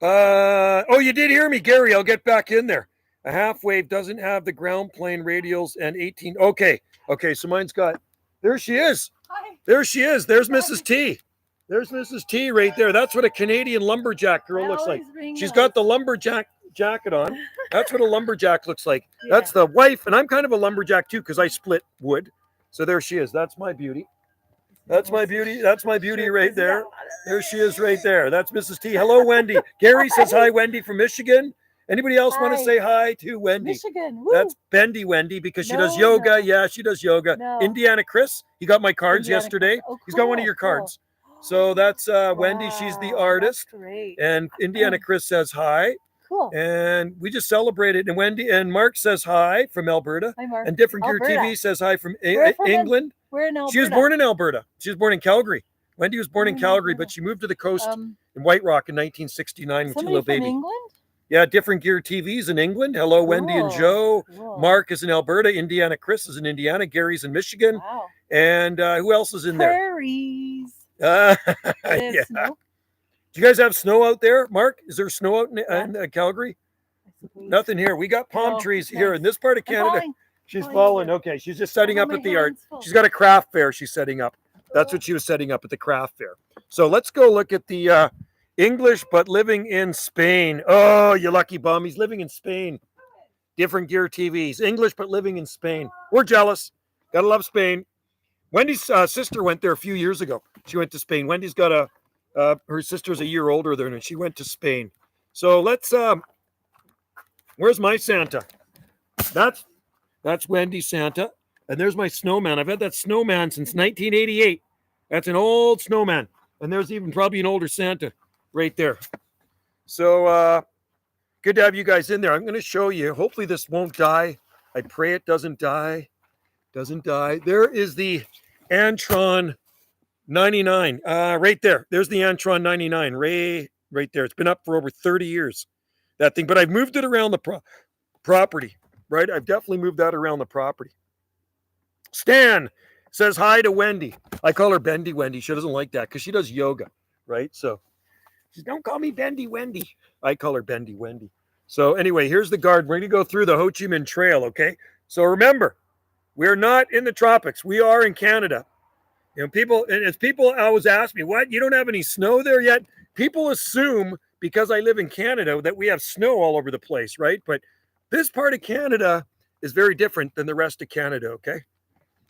Oh, you did hear me, Gary. I'll get back in there. A half wave doesn't have the ground plane radials and 18. Okay. So mine's got, there she is. Hi. There she is. There's Mrs. T. There's Mrs. T right there. That's what a Canadian lumberjack girl looks like. She's got the lumberjack jacket on. That's what a lumberjack looks like. Yeah. That's the wife, and I'm kind of a lumberjack too because I split wood. So there she is. That's my beauty. That's my beauty. That's my beauty right there. There she is right there. That's Mrs. T. Hello, Wendy. Gary says hi, Wendy from Michigan. Anybody else want to say hi to Wendy? Michigan. Woo. That's Bendy Wendy because she does yoga. No. Yeah, she does yoga. No. Indiana Chris, he got my cards yesterday. Oh, cool. He's got one of your cards. So that's Wendy. She's the artist. Great. And Indiana Chris says hi. Cool. And we just celebrated. And Wendy and Mark says hi from Alberta. Hi, Mark. And Different Gear TV says hi from England. We're in Alberta. She was born in Alberta. She was born in Calgary. Wendy was born in Calgary, but she moved to the coast in White Rock in 1969 with two little baby. England? Yeah, Different Gear TV's in England. Hello, cool. Wendy and Joe. Cool. Mark is in Alberta. Indiana Chris is in Indiana. Gary's in Michigan. Wow. And who else is in Prairies. there? Yeah. Snow? Do you guys have snow out there, Mark? Is there snow out in Calgary? Nothing here. We got palm trees here in this part of Canada. She's falling. Okay, she's just setting up at the art. She's got a craft fair she's setting up. That's what she was setting up at the craft fair. So let's go look at the English but living in Spain. Oh, you lucky bum. He's living in Spain. Different Gear TVs. English but living in Spain. We're jealous. Gotta love Spain. Wendy's sister went there a few years ago. She went to Spain. Wendy's got her sister's a year older than her, and she went to Spain. So let's, where's my Santa? That's Wendy's Santa. And there's my snowman. I've had that snowman since 1988. That's an old snowman. And there's even probably an older Santa right there. So good to have you guys in there. I'm going to show you. Hopefully this won't die. I pray it doesn't die. Doesn't die. There is the Antron 99 right there. There's the Antron 99 right there. It's been up for over 30 years, that thing. But I've moved it around the property, right? I've definitely moved that around the property. Stan says hi to Wendy. I call her Bendy Wendy. She doesn't like that because she does yoga, right? So she says, don't call me Bendy Wendy. I call her Bendy Wendy. So anyway, here's the garden. We're going to go through the Ho Chi Minh Trail, okay? So remember, we're not in the tropics. We are in Canada. You know, people always ask me, what? You don't have any snow there yet? People assume because I live in Canada that we have snow all over the place, right? But this part of Canada is very different than the rest of Canada, okay?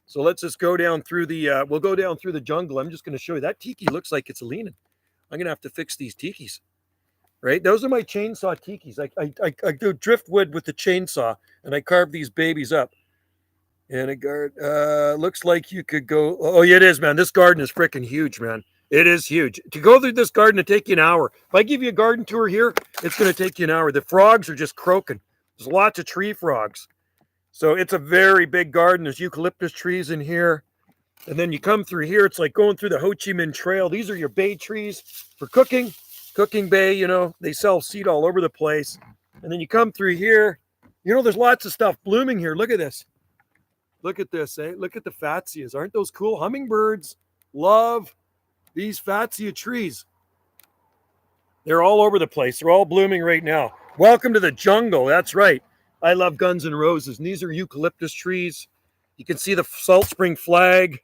So let's just go down through the, we'll go down through the jungle. I'm just going to show you. That tiki looks like it's leaning. I'm going to have to fix these tikis, right? Those are my chainsaw tikis. I do driftwood with the chainsaw, and I carve these babies up. And a guard, looks like you could go, oh, yeah, it is, man. This garden is freaking huge, man. It is huge. To go through this garden, it'll take you an hour. If I give you a garden tour here, it's going to take you an hour. The frogs are just croaking. There's lots of tree frogs. So it's a very big garden. There's eucalyptus trees in here. And then you come through here. It's like going through the Ho Chi Minh Trail. These are your bay trees for cooking. Cooking bay, you know, they sell seed all over the place. And then you come through here. You know, there's lots of stuff blooming here. Look at this. Look at this, eh? Look at the fatsias. Aren't those cool? Hummingbirds love these fatsia trees. They're all over the place. They're all blooming right now. Welcome to the jungle. That's right. I love Guns N' Roses. And these are eucalyptus trees. You can see the Salt Spring flag.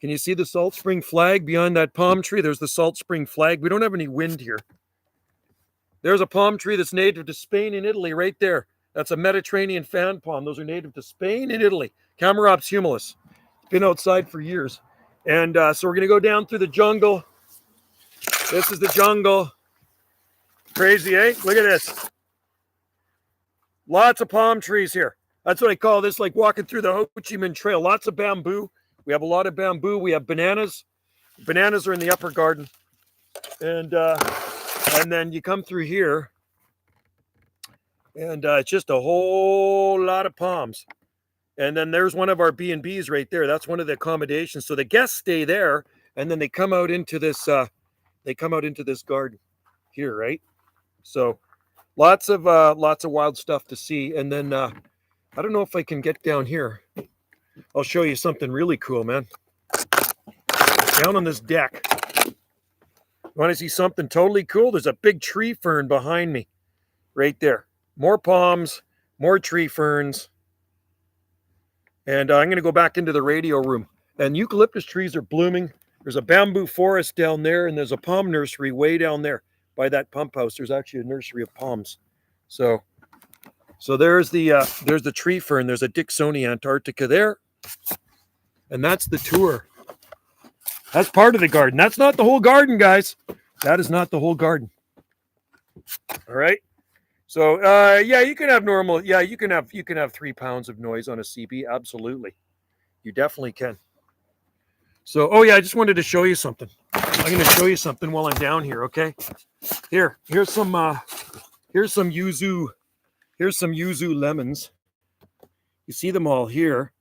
Can you see the Salt Spring flag beyond that palm tree? There's the Salt Spring flag. We don't have any wind here. There's a palm tree that's native to Spain and Italy right there. That's a Mediterranean fan palm. Those are native to Spain and Italy. Camarops humilis. It's been outside for years. And so we're going to go down through the jungle. This is the jungle. Crazy, eh? Look at this. Lots of palm trees here. That's what I call this, like walking through the Ho Chi Minh Trail. Lots of bamboo. We have a lot of bamboo. We have bananas. Bananas are in the upper garden. And then you come through here, and it's just a whole lot of palms. And then there's one of our B&Bs right there. That's one of the accommodations. So the guests stay there, and then they come out into this garden here, right? So lots of wild stuff to see. And then I don't know if I can get down here. I'll show you something really cool, man. Down on this deck. Want to see something totally cool? There's a big tree fern behind me right there. More palms, more tree ferns. And I'm going to go back into the radio room. And eucalyptus trees are blooming. There's a bamboo forest down there, and there's a palm nursery way down there by that pump house. There's actually a nursery of palms. So there's the tree fern. There's a Dicksoni Antarctica there. And that's the tour. That's part of the garden. That's not the whole garden, guys. That is not the whole garden. All right. So yeah, you can have normal. Yeah, you can have 3 pounds of noise on a CB. Absolutely, you definitely can. So oh yeah, I just wanted to show you something. I'm going to show you something while I'm down here. Okay. Here's some yuzu. Here's some yuzu lemons. You see them all here.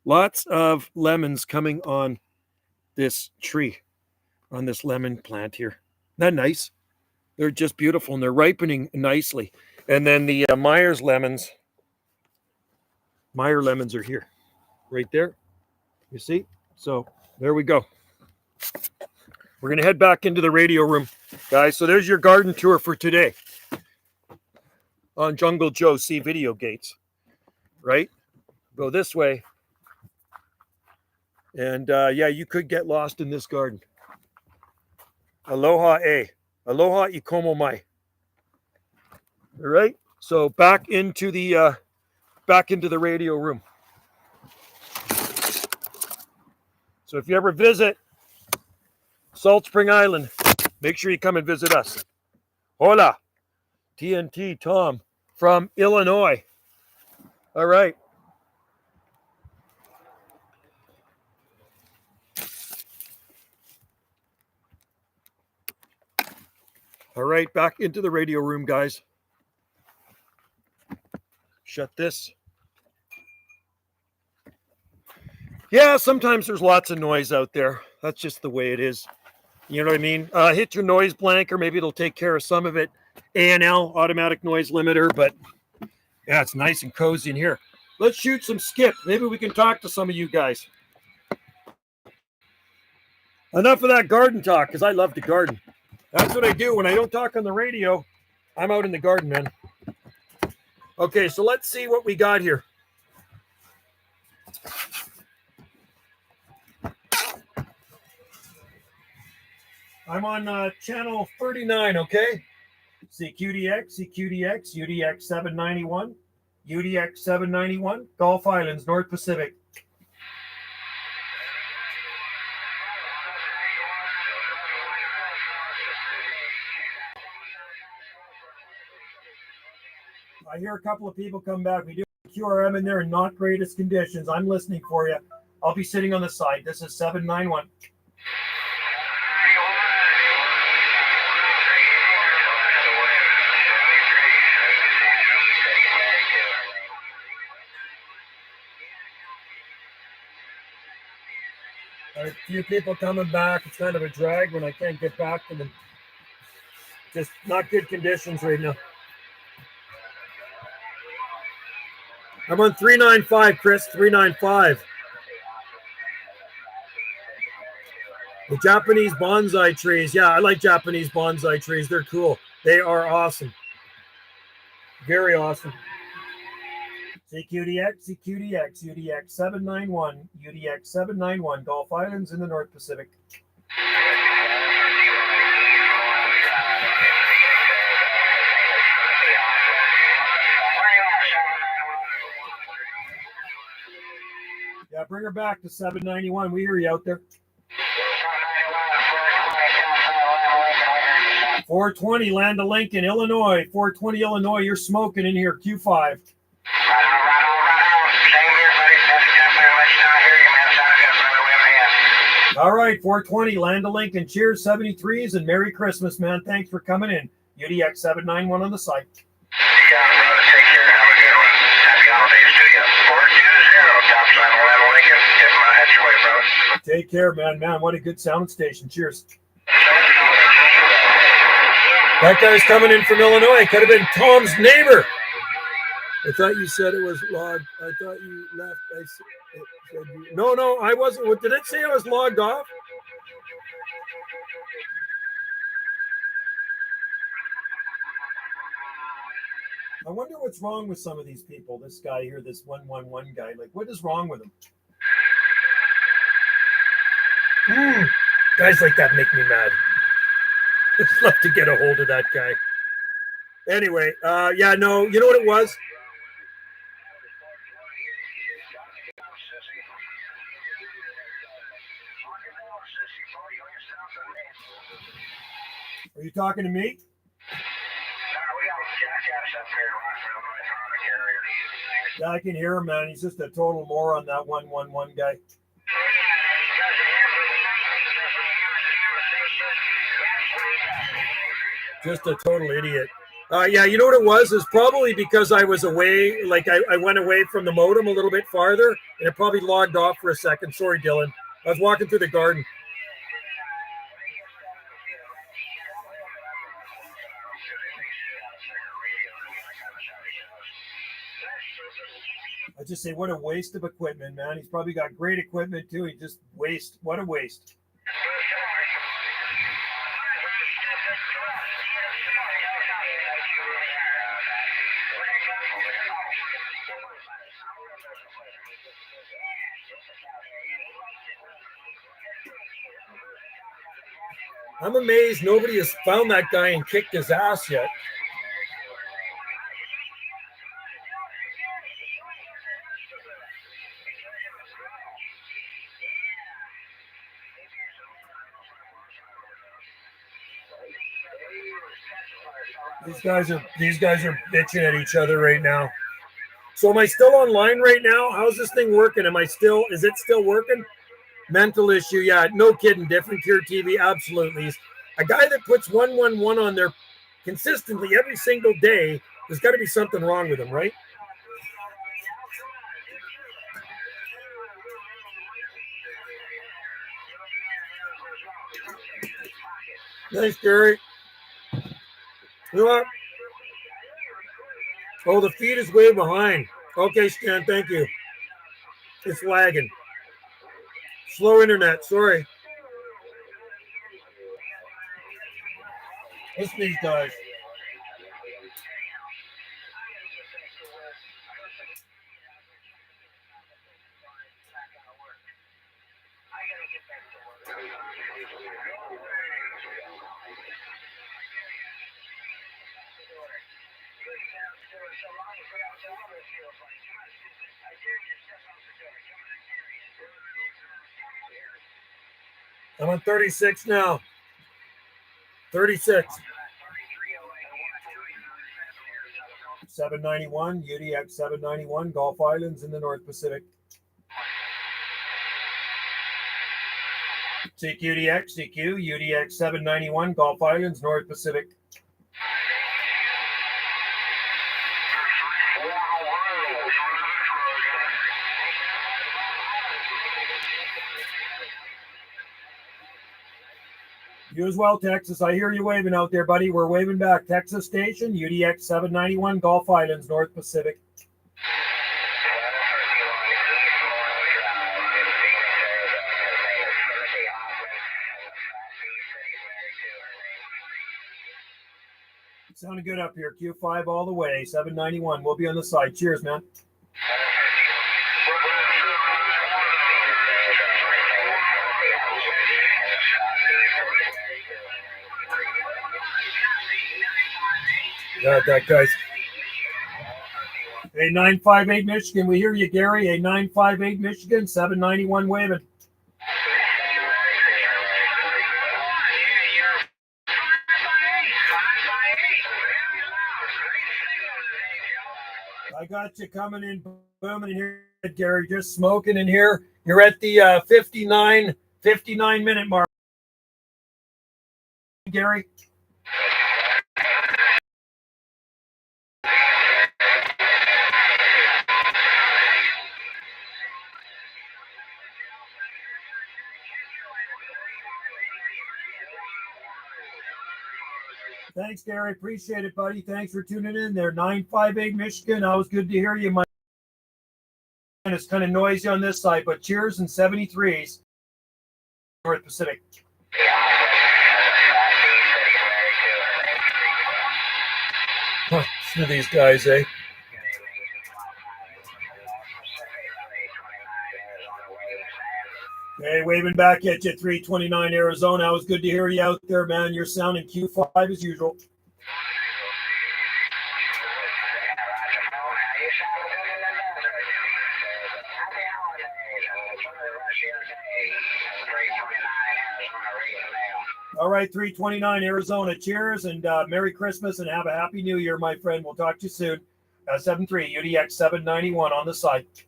Lots of lemons coming on this tree, on this lemon plant here. Isn't that nice? They're just beautiful, and they're ripening nicely. And then the Meyer lemons are here, right there. You see? So there we go. We're going to head back into the radio room, guys. So there's your garden tour for today on Jungle Joe C Video Gates, right? Go this way. And yeah, you could get lost in this garden. Aloha e. Aloha I komo mai. All right. So back into the radio room. So if you ever visit Salt Spring Island, make sure you come and visit us. Hola. TNT Tom from Illinois. All right. All right, back into the radio room, guys. Shut this. Yeah, sometimes there's lots of noise out there. That's just the way it is. You know what I mean? Hit your noise blanker. Maybe it'll take care of some of it. A&L, automatic noise limiter. But yeah, it's nice and cozy in here. Let's shoot some skip. Maybe we can talk to some of you guys. Enough of that garden talk, because I love to garden. That's what I do when I don't talk on the radio. I'm out in the garden, man. Okay, so let's see what we got here. I'm on channel 39, okay? CQDX, UDX 791, UDX 791, Gulf Islands, North Pacific. I hear a couple of people come back. We do QRM in there in not greatest conditions. I'm listening for you. I'll be sitting on the side. This is 791. A few people coming back. It's kind of a drag when I can't get back to them. Just not good conditions right now. I'm on 395, Chris, 395. The Japanese bonsai trees. Yeah, I like Japanese bonsai trees. They're cool. They are awesome. Very awesome. CQDX, UDX 791, UDX 791, Gulf Islands in the North Pacific. Yeah, bring her back to 791. We hear you out there. 420, Land of Lincoln, Illinois. 420, Illinois, you're smoking in here, Q5. Right on. Same here, buddy. That's definitely let you know I hear you, man. Sound good, brother. We have All right, 420, Land of Lincoln. Cheers, 73s, and Merry Christmas, man. Thanks for coming in. UDX 791 on the site. You got it, brother. Take care. Have a good one. Happy holidays to you. 420, top sign Land of Lincoln. Get my head your way, brother. Take care, man. Man, what a good sound station. Cheers. That guy's coming in from Illinois. Could have been Tom's neighbor. I thought you said it was logged. I thought you left. No, I wasn't. What, did it say I was logged off? I wonder what's wrong with some of these people. This guy here, this 111 guy. Like, what is wrong with him? Guys like that make me mad. I'd love to get a hold of that guy. Anyway, yeah, no, you know what it was? Are you talking to me? Yeah, I can hear him, man. He's just a total moron, that 111 guy. Just a total idiot. Yeah, you know what it was? It's probably because I was away, like I went away from the modem a little bit farther, and it probably logged off for a second. Sorry, Dylan. I was walking through the garden. I just say, what a waste of equipment, man. He's probably got great equipment, too. He just waste. What a waste. I'm amazed nobody has found that guy and kicked his ass yet. These guys are bitching at each other right now. So am I still online right now? How's this thing working? Is it still working? Mental issue, yeah, no kidding. Different Tier TV, absolutely. A guy that puts 111 on there consistently every single day, there's got to be something wrong with him, right? Thanks, Gary. You know what? Oh, the feed is way behind. Okay, Stan, thank you. It's lagging. Slow internet, sorry. Listen to these guys. I'm on 36 now. 36. 791, UDX 791, Gulf Islands in the North Pacific. CQDX, CQ, UDX 791, Gulf Islands, North Pacific. You as well, Texas. I hear you waving out there, buddy. We're waving back. Texas station, UDX 791, Gulf Islands, North Pacific. Sounding good up here. Q5 all the way. 791. We'll be on the side. Cheers, man. Got that, guys. A 958 Michigan. We hear you, Gary. A 958 Michigan. 791 waving. got you coming in, booming in here, Gary. Just smoking in here. You're at the 59 minute mark, Gary. Thanks, Gary. Appreciate it, buddy. Thanks for tuning in there. 958 Michigan. Always good to hear you, my. It's kind of noisy on this side, but cheers and 73s. North Pacific. Huh, listen to these guys, eh? Hey, waving back at you, 329 Arizona. It was good to hear you out there, man. You're sounding Q5 as usual. All right, 329 Arizona. Cheers and Merry Christmas and have a Happy New Year, my friend. We'll talk to you soon. 73 UDX 791 on the site.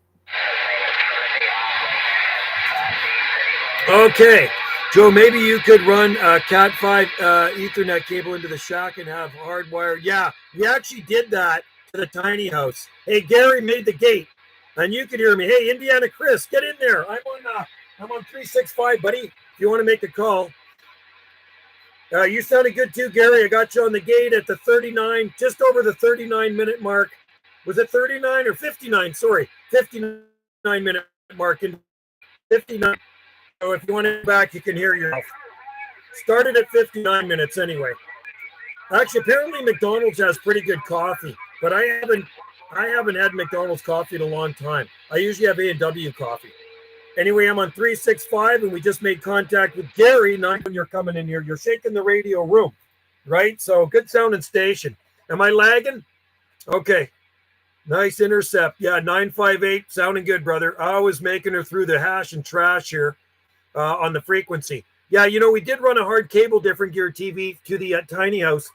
Okay, Joe, maybe you could run a Cat5 Ethernet cable into the shack and have hardwired. Yeah, we actually did that to the tiny house. Hey, Gary made the gate, and you can hear me. Hey, Indiana Chris, get in there. I'm on 365, buddy. If you want to make a call. You sounded good too, Gary. I got you on the gate at the 39, just over the 39-minute mark. Was it 39 or 59? Sorry, 59-minute mark in 59. So if you want to go back, you can hear yourself. Started at 59 minutes anyway. Actually, apparently McDonald's has pretty good coffee, but I haven't had McDonald's coffee in a long time. I usually have A&W coffee. Anyway, I'm on 365, and we just made contact with Gary. Not when you're coming in here. You're shaking the radio room, right? So good sounding station. Am I lagging? Okay. Nice intercept. Yeah, 958. Sounding good, brother. I was making her through the hash and trash here on the frequency. Yeah, we did run a hard cable different gear TV to the tiny house.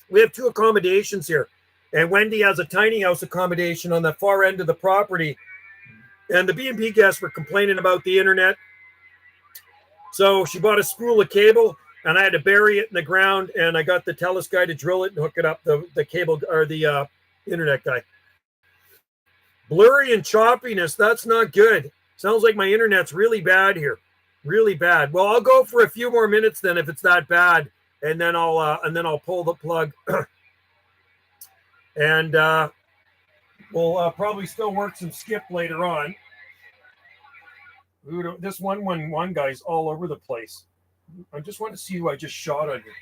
We have two accommodations here. And Wendy has a tiny house accommodation on the far end of the property. And the B&B guests were complaining about the internet. So she bought a spool of cable, and I had to bury it in the ground, and I got the TELUS guy to drill it and hook it up, the cable or the internet guy. Blurry and choppiness, that's not good. Sounds like my internet's really bad here. Really bad. Well, I'll go for a few more minutes then if it's that bad, and then I'll pull the plug. And we'll probably still work some skip later on. This 111 guy's all over the place. I just want to see who I just shot on here.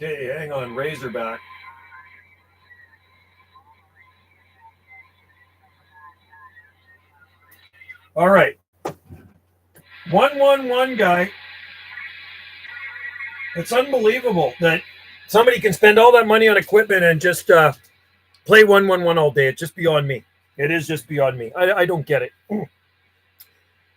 Okay, hang on, Razorback. All right. 111 guy. It's unbelievable that somebody can spend all that money on equipment and just play 111 all day. It's just beyond me. It is just beyond me. I don't get it.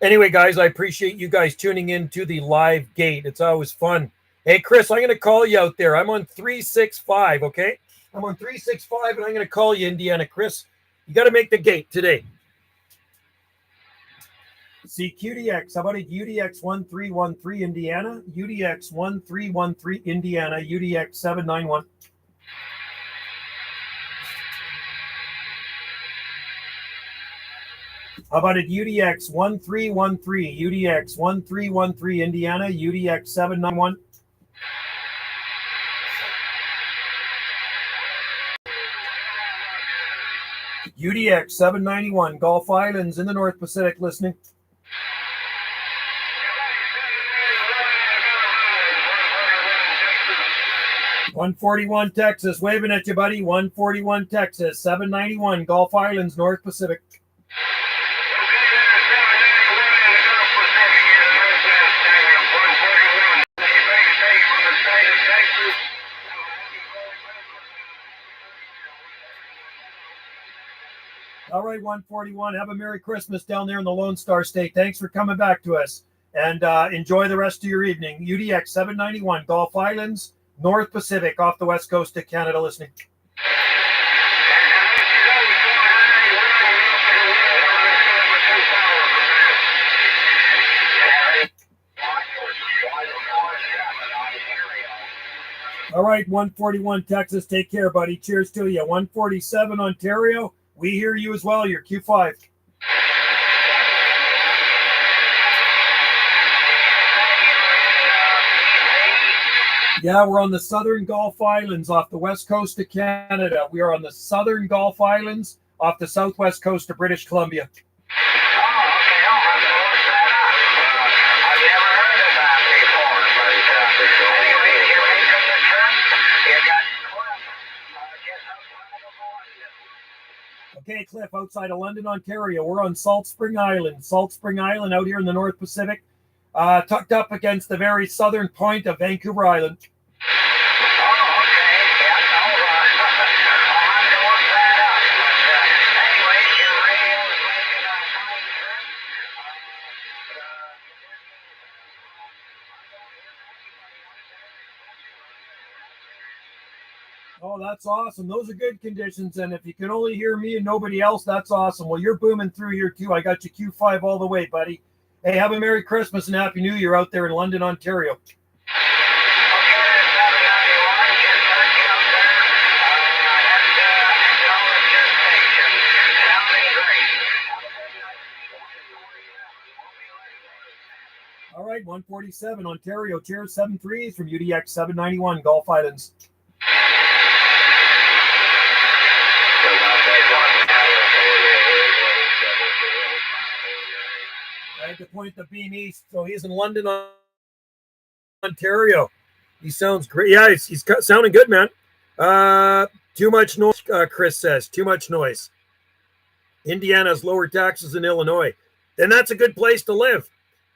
Anyway, guys, I appreciate you guys tuning in to the live gate. It's always fun. Hey, Chris, I'm going to call you out there. I'm on 365, okay? I'm on 365, and I'm going to call you, Indiana Chris. You got to make the gate today. See, QDX. How about it? UDX 1313 Indiana, UDX 1313 Indiana, UDX 791. How about it? UDX 1313, UDX 1313 Indiana, UDX 791. UDX 791, Gulf Islands in the North Pacific listening. $141 Texas, waving at you, buddy. $141 Texas, 791 Gulf Islands, North Pacific. All right, 141. Have a Merry Christmas down there in the Lone Star State. Thanks for coming back to us. And enjoy the rest of your evening. UDX 791, Gulf Islands, North Pacific, off the west coast of Canada listening. All right, 141 Texas, take care, buddy. Cheers to you. 147 Ontario, we hear you as well. You're Q5. Yeah, we're on the southern Gulf Islands off the west coast of Canada. We are on the southern Gulf Islands off the southwest coast of British Columbia. Okay, Cliff, outside of London, Ontario. We're on Salt Spring Island. Salt Spring Island out here in the North Pacific, tucked up against the very southern point of Vancouver Island. Oh, that's awesome. Those are good conditions. And if you can only hear me and nobody else, that's awesome. Well, you're booming through here too. I got you Q5 all the way, buddy. Hey, have a Merry Christmas and Happy New Year out there in London, Ontario. All right, 147 Ontario. Cheers, 7-3s from UDX 791 Gulf Islands. I had to point the beam east, so he's in London, Ontario. He sounds great. Yeah, he's sounding good, man. Too much noise, Chris says. Too much noise. Indiana has lower taxes than Illinois. Then that's a good place to live.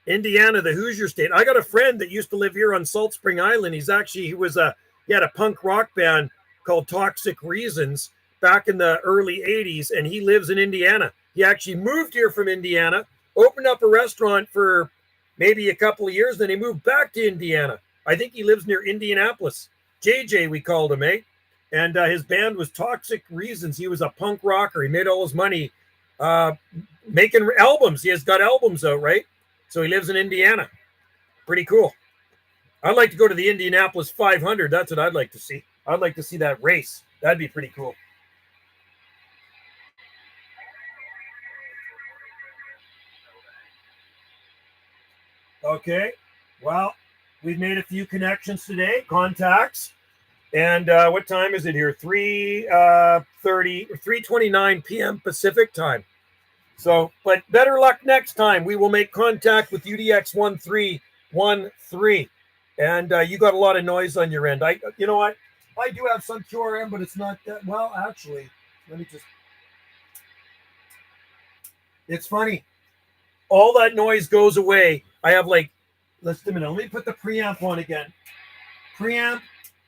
Indiana, the Hoosier state. I got a friend that used to live here on Salt Spring Island. He had a punk rock band called Toxic Reasons back in the early 80s, and he lives in Indiana. He actually moved here from Indiana, opened up a restaurant for maybe a couple of years, then he moved back to Indiana. I think he lives near Indianapolis. JJ, we called him, eh? And his band was Toxic Reasons. He was a punk rocker. He made all his money making albums. He has got albums out, right? So he lives in Indiana. Pretty cool. I'd like to go to the Indianapolis 500. That's what I'd like to see. I'd like to see that race. That'd be pretty cool. Okay. Well, we've made a few connections today, contacts. And what time is it here? 3:29 p.m. Pacific time. So, but better luck next time. We will make contact with UDX 1313. And you got a lot of noise on your end. You know what? I do have some QRM, but it's not that well. Actually, it's funny. All that noise goes away. I have let's a minute. Let me put the preamp on again. Preamp,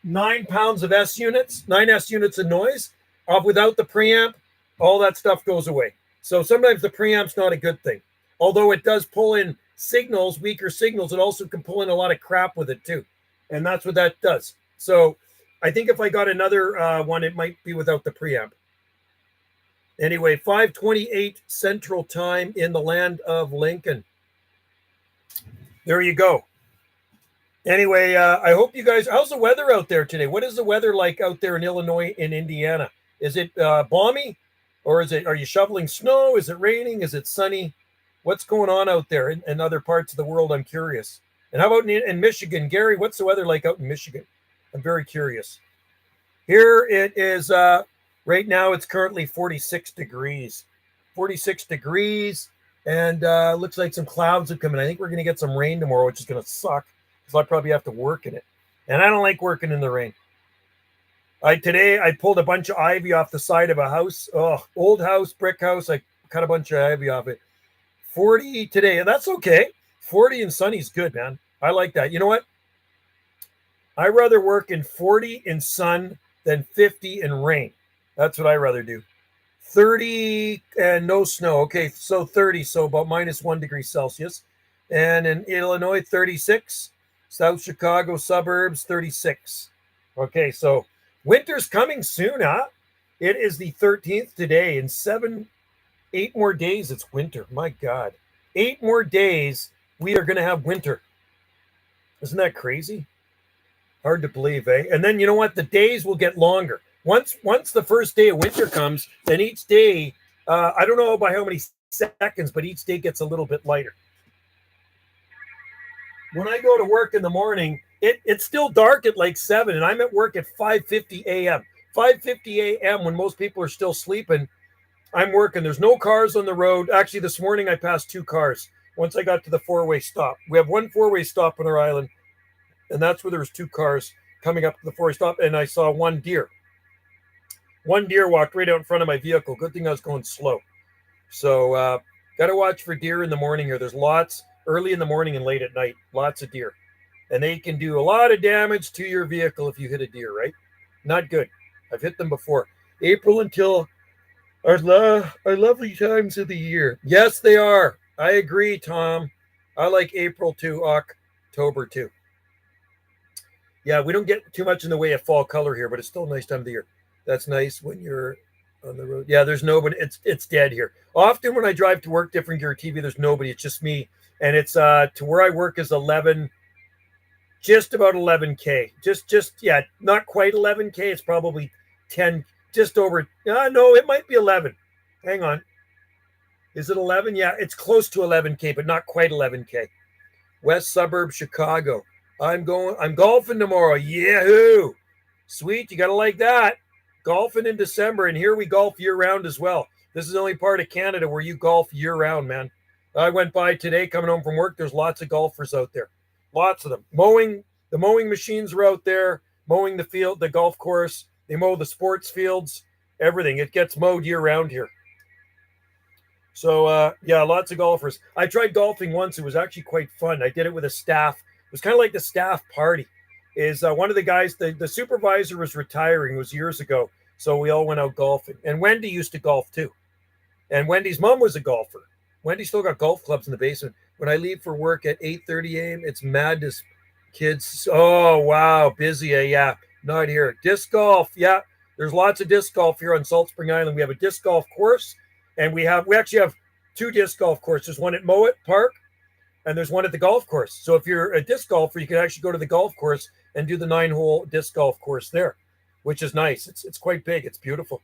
9 pounds of S units, 9 S units of noise. Without the preamp, all that stuff goes away. So sometimes the preamp's not a good thing. Although it does pull in signals, weaker signals, it also can pull in a lot of crap with it too. And that's what that does. So I think if I got another one, it might be without the preamp. Anyway, 5:28 Central Time in the land of Lincoln. There you go. Anyway, I hope you guys, how's the weather out there today? What is the weather like out there in Illinois and Indiana? Is it balmy? Or are you shoveling snow? Is it raining? Is it sunny? What's going on out there in other parts of the world? I'm curious. And how about in Michigan? Gary, what's the weather like out in Michigan? I'm very curious. Here it is, right now it's currently 46 degrees. 46 degrees, and looks like some clouds are coming. I think we're going to get some rain tomorrow, which is going to suck, because I'll probably have to work in it. And I don't like working in the rain. Today I pulled a bunch of ivy off the side of a house. Oh, old house, brick house. I cut a bunch of ivy off it. 40 today, and that's okay. 40 and sunny is good, man. I like that. You know what? I'd rather work in 40 in sun than 50 in rain. That's what I'd rather do. 30 and no snow. Okay, so 30, so about -1 degree Celsius. And in Illinois, 36. South Chicago suburbs, 36. Okay, so winter's coming soon, huh? It is the 13th today. In 8 more days, it's winter. My God. 8 more days, we are going to have winter. Isn't that crazy? Hard to believe, eh? And then you know what? The days will get longer. Once the first day of winter comes, then each day, I don't know by how many seconds, but each day gets a little bit lighter. When I go to work in the morning, it's still dark at like 7, and I'm at work at 5:50 a.m. 5:50 a.m. when most people are still sleeping. I'm working. There's no cars on the road. Actually, this morning I passed 2 cars. Once I got to the 4-way stop, we have 1 4-way stop on our island, and that's where there was 2 cars coming up to the 4-way stop, and I saw 1 deer. 1 deer walked right out in front of my vehicle. Good thing I was going slow. So got to watch for deer in the morning here. There's lots early in the morning and late at night. Lots of deer, and they can do a lot of damage to your vehicle if you hit a deer. Right? Not good. I've hit them before. April until our lovely times of the year. Yes, they are. I agree, Tom. I like April to October too. Yeah, we don't get too much in the way of fall color here, but it's still a nice time of the year. That's nice when you're on the road. Yeah, there's nobody. It's dead here. Often when I drive to work, different gear TV, there's nobody. It's just me, and it's to where I work is 11, just about 11K. Just yeah, not quite 11K. It's probably 10, just over. No, it might be 11. Hang on. Is it 11? Yeah, it's close to 11K, but not quite 11K. West suburb, Chicago. I'm golfing tomorrow. Yahoo! Sweet, you gotta like that. Golfing in December, and here we golf year round as well. This is the only part of Canada where you golf year round, man. I went by today coming home from work. There's lots of golfers out there. Lots of them. The mowing machines are out there, mowing the field, the golf course. They mow the sports fields, everything. It gets mowed year round here. So yeah, lots of golfers. I tried golfing once. It was actually quite fun. I did it with a staff. It was kind of like the staff party. Is one of the guys, the supervisor was retiring. It was years ago. So we all went out golfing. And Wendy used to golf too. And Wendy's mom was a golfer. Wendy still got golf clubs in the basement. When I leave for work at 8:30 a.m., it's madness. Kids, oh wow, busy. Yeah, not here. Disc golf, yeah. There's lots of disc golf here on Salt Spring Island. We have a disc golf course, and we actually have 2 disc golf courses. One at Mowat Park, and there's one at the golf course. So if you're a disc golfer, you can actually go to the golf course and do the 9-hole disc golf course there, which is nice. It's quite big. It's beautiful.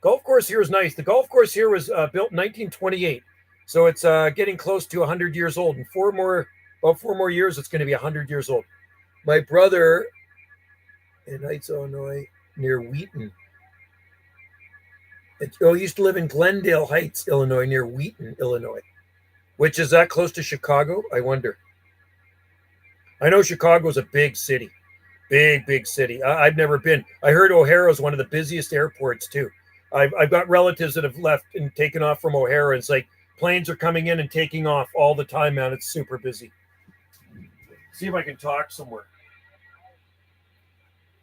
Golf course here is nice. The golf course here was built in 1928, so it's getting close to 100 years old. In about 4 more years, it's going to be 100 years old. My brother in Heights, Illinois, near Wheaton. He used to live in Glendale Heights, Illinois, near Wheaton, Illinois. Which is that close to Chicago? I wonder. I know Chicago's a big city. Big city. I've never been. I heard O'Hara is one of the busiest airports too. I've got relatives that have left and taken off from O'Hara. It's like planes are coming in and taking off all the time, man. It's super busy. See if I can talk somewhere.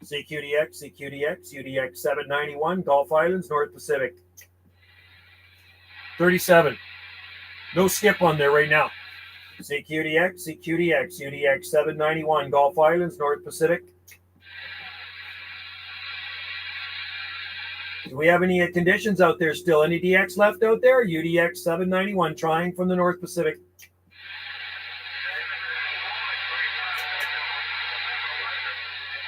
CQDX, UDX 791, Gulf Islands, North Pacific. 37. No skip on there right now. CQDX, UDX 791, Gulf Islands, North Pacific. Do we have any conditions out there still? Any DX left out there? UDX 791, trying from the North Pacific.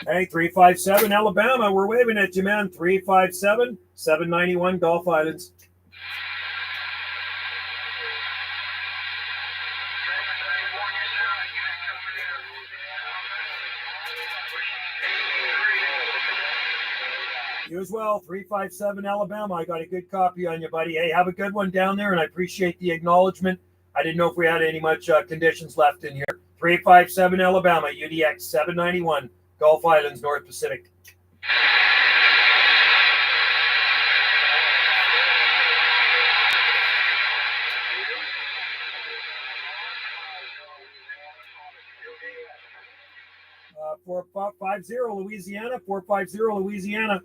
Hey, 357 Alabama, we're waving at you, man. 357, 791, Gulf Islands. You as well, 357 Alabama. I got a good copy on you, buddy. Hey, have a good one down there, and I appreciate the acknowledgement. I didn't know if we had any much conditions left in here. 357 Alabama, UDX 791, Gulf Islands, North Pacific. Uh, 450 Louisiana, 450 Louisiana.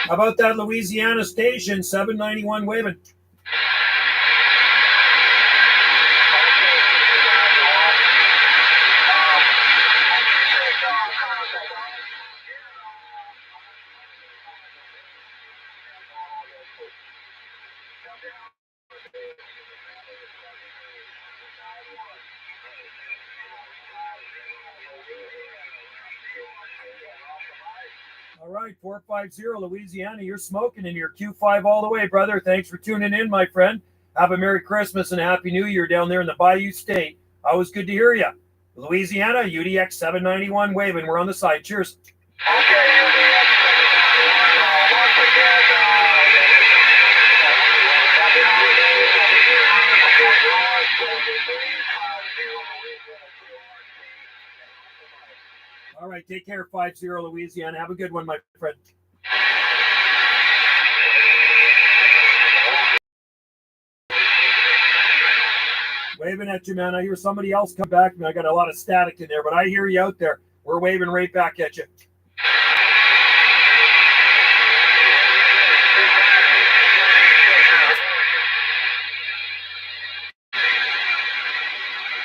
How about that Louisiana station, 791 waving? All right, 450 Louisiana, you're smoking in your Q5 all the way, brother. Thanks for tuning in, my friend. Have a Merry Christmas and a Happy New Year down there in the Bayou State. Always good to hear you. Louisiana, UDX 791 waving. We're on the side. Cheers. All right, take care, 50 Louisiana. Have a good one, my friend. Waving at you, man. I hear somebody else come back to me. I got a lot of static in there, but I hear you out there. We're waving right back at you.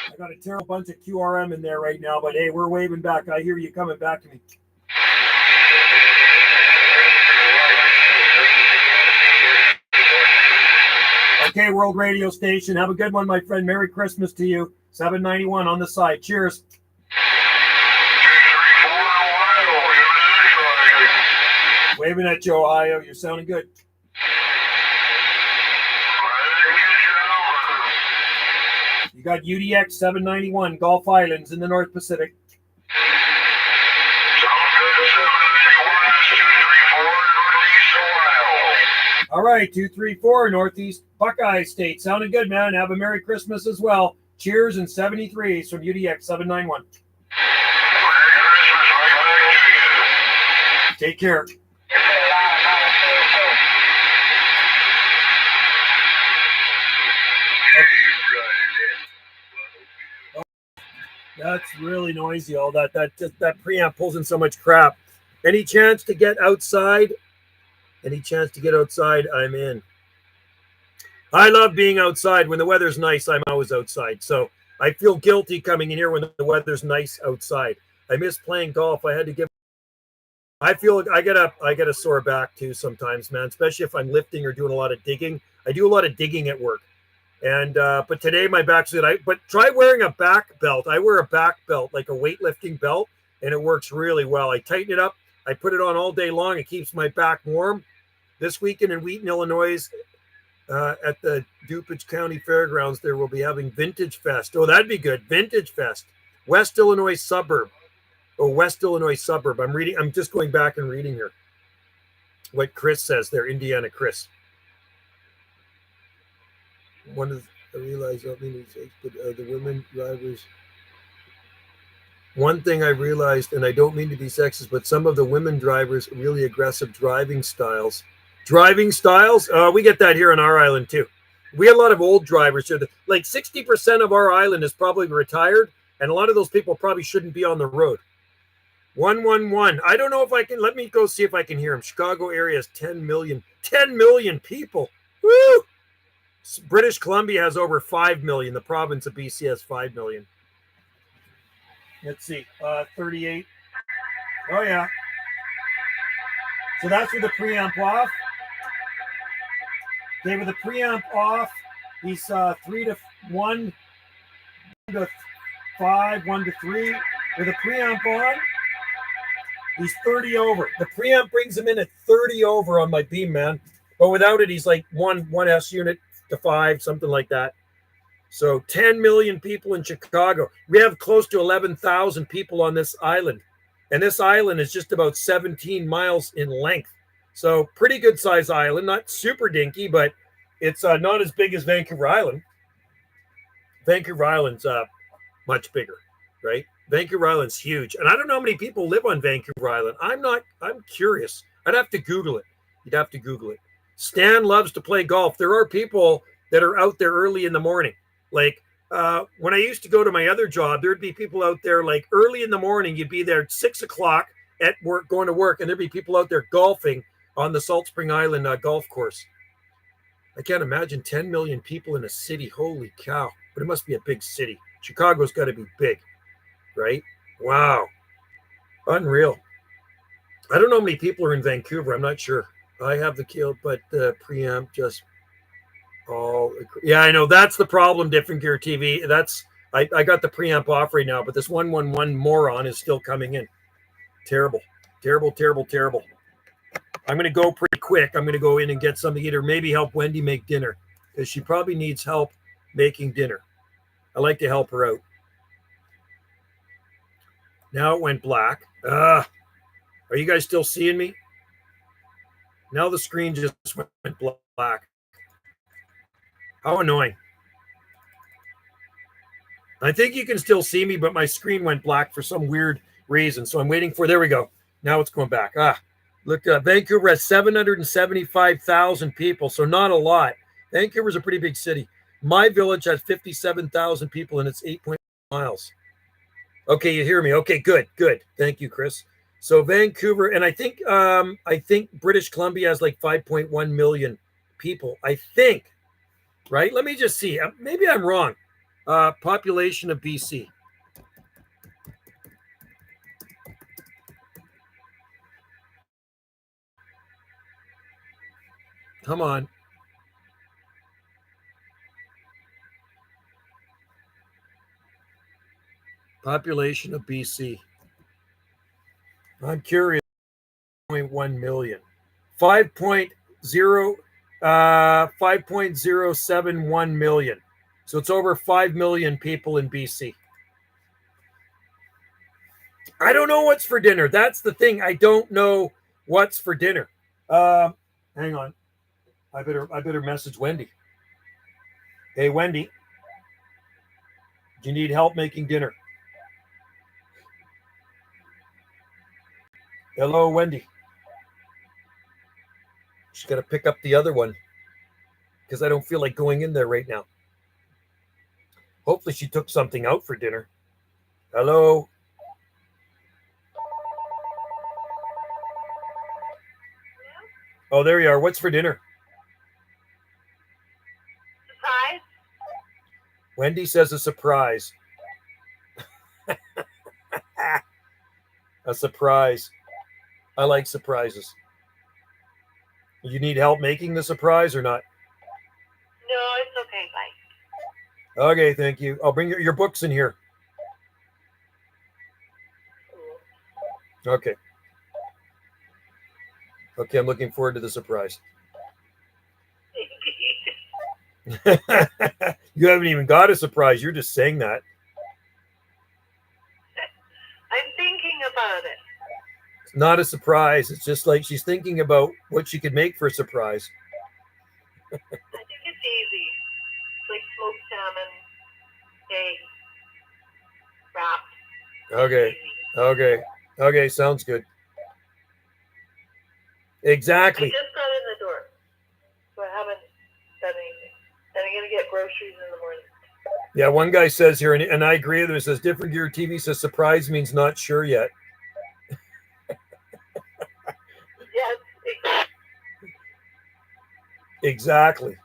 I got a terrible bunch of QRM in there right now, but hey, we're waving back. I hear you coming back to me. Okay, World Radio Station. Have a good one, my friend. Merry Christmas to you. 791 on the side. Cheers. Waving at you, Ohio. You're sounding good. You got UDX 791, Gulf Islands in the North Pacific. All right, 234 Northeast Buckeye State. Sounding good, man. Have a Merry Christmas as well. Cheers and 73s from UDX 791. Take care. That's really noisy. All that preamp pulls in so much crap. Any chance to get outside? Any chance to get outside? I'm in. I love being outside. When the weather's nice, I'm always outside. So I feel guilty coming in here when the weather's nice outside. I miss playing golf. I had to give. I feel I get a sore back too sometimes, man. Especially if I'm lifting or doing a lot of digging. I do a lot of digging at work. And but today my back's good. But try wearing a back belt. I wear a back belt, like a weightlifting belt, and it works really well. I tighten it up. I put it on all day long. It keeps my back warm. This weekend in Wheaton, Illinois, at the DuPage County Fairgrounds, there will be having Vintage Fest. Oh, that'd be good. Vintage Fest. West Illinois suburb. Oh, West Illinois suburb. I'm just going back and reading here what Chris says there, Indiana Chris. One of the, I realize I don't mean to say, but the women drivers. One thing I realized, and I don't mean to be sexist, but some of the women drivers really aggressive driving styles. Driving styles? We get that here on our island too. We have a lot of old drivers here. Like 60% of our island is probably retired, and a lot of those people probably shouldn't be on the road. 111. I don't know if I can. Let me go see if I can hear him. Chicago area is 10 million. 10 million people. Woo! British Columbia has over 5 million. The province of BC has 5 million. Let's see. 38. Oh, yeah. So that's with the preamp off. Okay, with the preamp off, he's 3 to 1, 1 to 5, 1 to 3. With the preamp on, he's 30 over. The preamp brings him in at 30 over on my beam, man. But without it, he's like 1 S unit to 5, something like that. So 10 million people in Chicago. We have close to 11,000 people on this island. And this island is just about 17 miles in length. So pretty good size island, not super dinky, but it's not as big as Vancouver Island. Vancouver Island's much bigger, right? Vancouver Island's huge. And I don't know how many people live on Vancouver Island. I'm curious. I'd have to Google it. You'd have to Google it. Stan loves to play golf. There are people that are out there early in the morning. Like when I used to go to my other job, there'd be people out there like early in the morning. You'd be there at 6 o'clock at work, going to work, and there'd be people out there golfing on the Salt Spring Island golf course. I can't imagine 10 million people in a city. Holy cow. But it must be a big city. Chicago's got to be big, right? Wow. Unreal. I don't know how many people are in Vancouver. I'm not sure. I have the kill, but the preamp just all. Yeah, I know. That's the problem, Different Gear TV. I got the preamp off right now, but this 111 moron is still coming in. Terrible. Terrible, terrible, terrible. I'm going to go pretty quick. I'm going to go in and get something to eat, or maybe help Wendy make dinner, because she probably needs help making dinner. I like to help her out. Now it went black. Are you guys still seeing me? Now the screen just went black. How annoying. I think you can still see me, but my screen went black for some weird reason. So I'm waiting for, there we go. Now it's going back. Look, Vancouver has 775,000 people, so not a lot. Vancouver's a pretty big city. My village has 57,000 people, and it's 8.1 miles. Okay, you hear me? Okay, good. Thank you, Chris. So Vancouver, and I think British Columbia has like 5.1 million people. I think, right? Let me just see. Maybe I'm wrong. Population of BC. Come on. Population of BC. I'm curious. 0.1 million. 5.071 million. So it's over 5 million people in BC. I don't know what's for dinner. That's the thing. I don't know what's for dinner. Hang on. I better message Wendy. Hey, Wendy, do you need help making dinner? Hello, Wendy. She's got to pick up the other one because I don't feel like going in there right now. Hopefully she took something out for dinner. Hello. Oh, there you are. What's for dinner? Surprise. Wendy says a surprise. A surprise. I like surprises. You need help making the surprise or not? No, it's okay. Bye. Okay, thank you. I'll bring your books in here. Okay. Okay, I'm looking forward to the surprise. You haven't even got a surprise. You're just saying that. I'm thinking about it. It's not a surprise. It's just like she's thinking about what she could make for a surprise. I think it's easy. It's like smoked salmon, egg, wrapped. Okay, sounds good. Exactly. I just got in the door, so I haven't done anything. Then I'm going to get groceries in the morning. Yeah, one guy says here, and I agree with him, it says Different Gear TV says surprise means not sure yet. Yes, Exactly.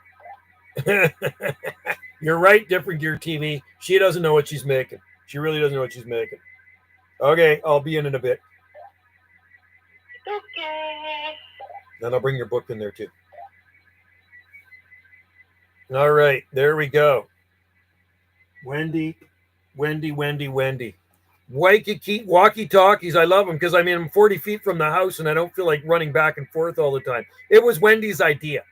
You're right, Different Gear TV. She doesn't know what she's making. She really doesn't know what she's making. Okay, I'll be in a bit. Okay. Then I'll bring your book in there too. All right, there we go. Wendy. Walkie-talkies. I love them because I'm 40 feet from the house and I don't feel like running back and forth all the time. It was Wendy's idea.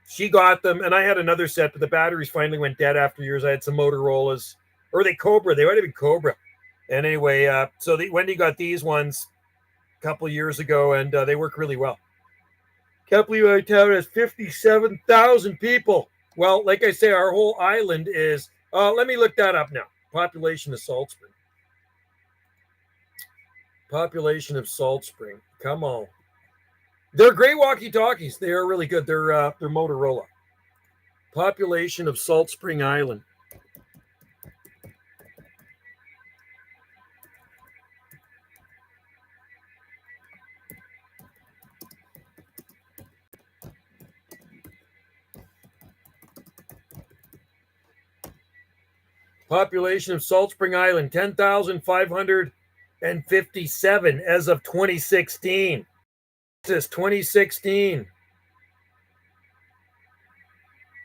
She got them, and I had another set, but the batteries finally went dead after years. I had some Motorola's, or they Cobra. They might have been Cobra. And anyway, Wendy got these ones a couple of years ago, and they work really well. Can't believe our town has 57,000 people. Well, like I say, our whole island is, let me look that up now. Population of Salt Spring. Population of Salt Spring. Come on. They're great walkie-talkies. They are really good. They're Motorola. Population of Salt Spring Island. Population of Salt Spring Island, 10,557 as of 2016. This is 2016.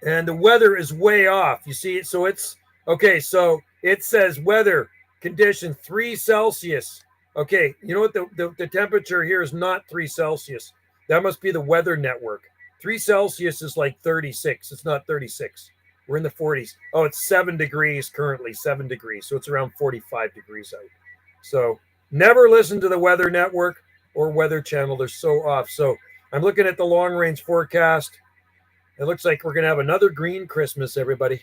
And the weather is way off. You see, so it's okay. So it says weather condition 3 Celsius. Okay, you know what? The temperature here is not 3 Celsius. That must be the weather network. 3 Celsius is like 36. It's not 36. We're in the 40s. Oh, it's 7 degrees currently, 7 degrees. So it's around 45 degrees out. So never listen to the weather network or weather channel. They're so off. So I'm looking at the long range forecast. It looks like we're going to have another green Christmas, everybody.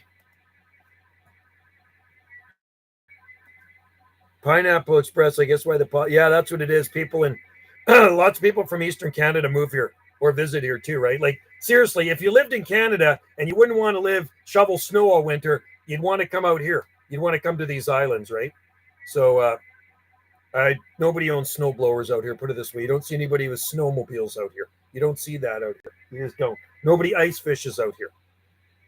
Pineapple Express, I guess why yeah, that's what it is. People in lots of people from Eastern Canada move here or visit here too, right? Like seriously, if you lived in Canada and you wouldn't want to shovel snow all winter, you'd want to come out here. You'd want to come to these islands, right? So nobody owns snow blowers out here, put it this way. You don't see anybody with snowmobiles out here. You don't see that out here. You just don't. Nobody ice fishes out here,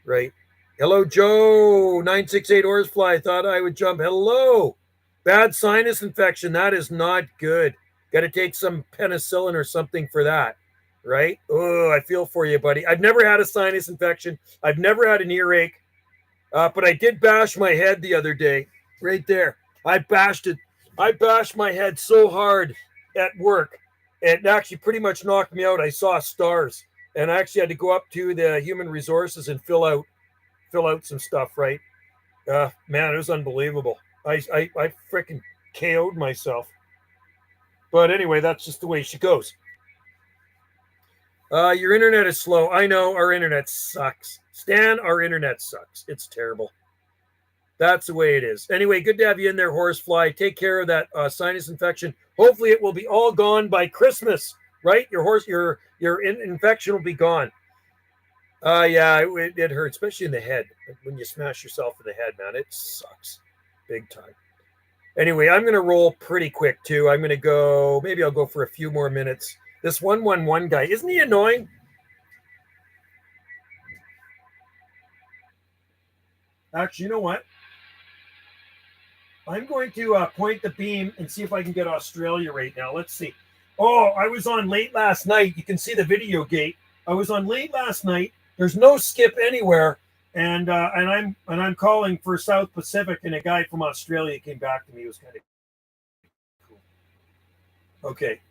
right? Hello, Joe. 968 Horsefly. Thought I would jump. Hello. Bad sinus infection. That is not good. Got to take some penicillin or something for that, right? Oh, I feel for you, buddy. I've never had a sinus infection. I've never had an earache, but I did bash my head the other day, right there. I bashed it. I bashed my head so hard at work. It actually pretty much knocked me out. I saw stars, and I actually had to go up to the human resources and fill out some stuff, right? Man, it was unbelievable. I freaking KO'd myself. But anyway, that's just the way she goes. Your internet is slow. I know our internet sucks. Stan, our internet sucks. It's terrible. That's the way it is. Anyway, good to have you in there, Horsefly. Take care of that sinus infection. Hopefully it will be all gone by Christmas, right? Your infection will be gone. Yeah, it hurts, especially in the head. When you smash yourself in the head, man, it sucks big time. Anyway, I'm going to roll pretty quick, too. I'm going to go, maybe I'll go for a few more minutes. This 111 guy, isn't he annoying? Actually, you know what? I'm going to point the beam and see if I can get Australia right now. Let's see. Oh, I was on late last night. You can see the video gate. I was on late last night. There's no skip anywhere, and I'm calling for South Pacific, and a guy from Australia came back to me. It was kind of cool. Okay.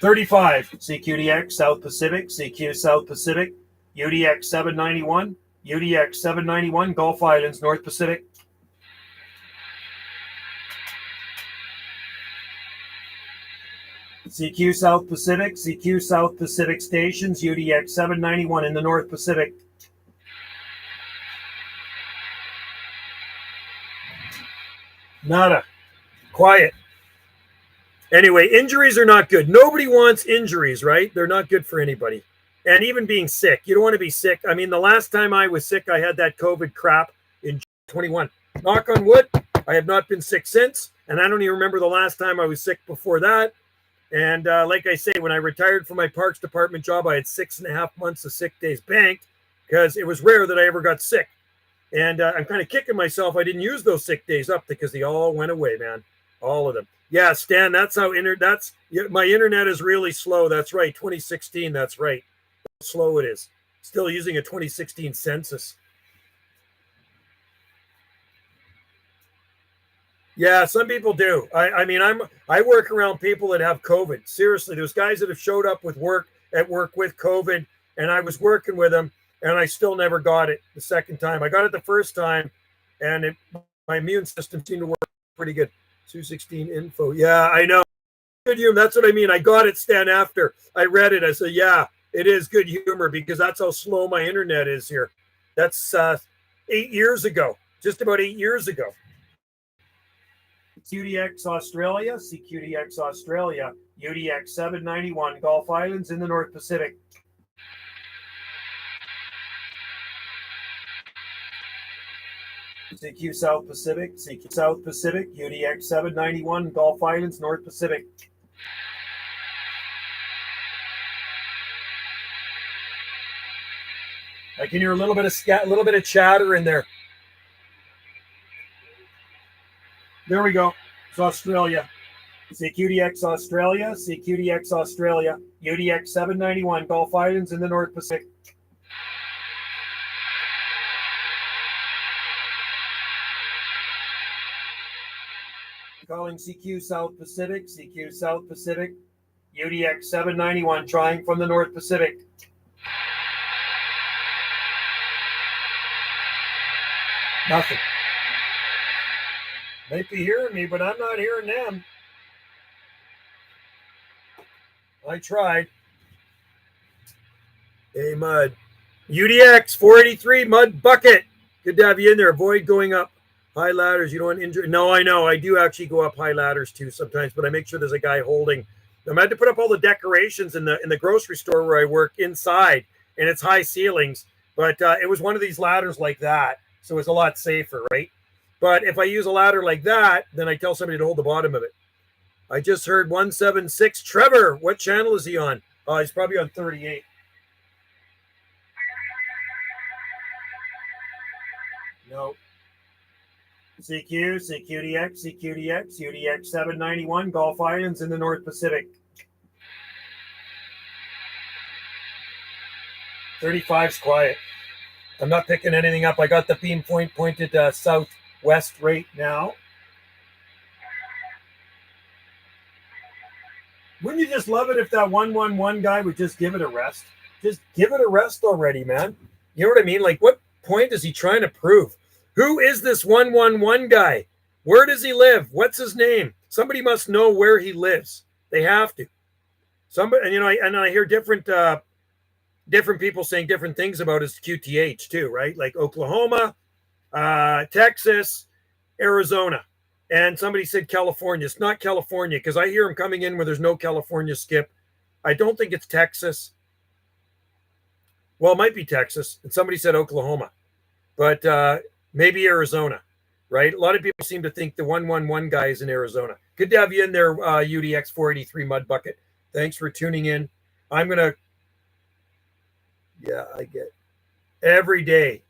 35 CQDX South Pacific, CQ South Pacific, UDX 791. UDX 791, Gulf Islands, North Pacific. CQ South Pacific stations, UDX 791 in the North Pacific. Nada. Quiet. Anyway, injuries are not good. Nobody wants injuries, right? They're not good for anybody. And even being sick, you don't want to be sick. I mean, the last time I was sick, I had that COVID crap in 21. Knock on wood, I have not been sick since. And I don't even remember the last time I was sick before that. And like I say, when I retired from my Parks Department job, I had 6.5 months of sick days banked because it was rare that I ever got sick. And I'm kind of kicking myself. I didn't use those sick days up because they all went away, man. All of them. Yeah, Stan, that's how my internet is really slow. That's right. 2016. That's right. Slow it is. Still using a 2016 census. Yeah, some people do. I mean, I work around people that have COVID. Seriously, there's guys that have showed up with work with COVID, and I was working with them, and I still never got it the second time. I got it the first time, and my immune system seemed to work pretty good. 216 info. Yeah, I know. Good humor. That's what I mean. I got it, Stan, after I read it. I said, yeah, it is good humor because that's how slow my internet is here. That's 8 years ago, just about 8 years ago. UDX Australia, CQDX Australia, UDX 791, Gulf Islands in the North Pacific. CQ South Pacific, UDX 791, Gulf Islands, North Pacific. I can hear a little bit of chatter in there. There we go. It's Australia. CQDX Australia, CQDX Australia, UDX 791, Gulf Islands in the North Pacific. Calling CQ South Pacific, CQ South Pacific, UDX 791, trying from the North Pacific. Nothing. Might be hearing me, but I'm not hearing them. I tried. Hey, Mud. UDX 483 Mud Bucket. Good to have you in there. Avoid going up high ladders. You don't want to injure. No, I know. I do actually go up high ladders too sometimes, but I make sure there's a guy holding. I had to put up all the decorations in the grocery store where I work inside, and it's high ceilings. But it was one of these ladders like that, so it's a lot safer, right? But if I use a ladder like that, then I tell somebody to hold the bottom of it. I just heard 176. Trevor, what channel is he on? He's probably on 38. No. CQ, CQDX, CQDX, UDX 791, Gulf Islands in the North Pacific. 35's quiet. I'm not picking anything up. I got the beam point pointed southwest right now. Wouldn't you just love it if that 111 guy would just give it a rest? Just give it a rest already, man. You know what I mean? Like, what point is he trying to prove? Who is this 111 guy? Where does he live? What's his name? Somebody must know where he lives. They have to. Somebody, and you know, I hear different people saying different things about his QTH too, right? Like Oklahoma, Texas, Arizona. And somebody said California. It's not California because I hear him coming in where there's no California skip. I don't think it's Texas. Well, it might be Texas. And somebody said Oklahoma. But maybe Arizona, right? A lot of people seem to think the 111 guy is in Arizona. Good to have you in there, UDX 483 Mud Bucket. Thanks for tuning in. I'm going to, yeah, I get every day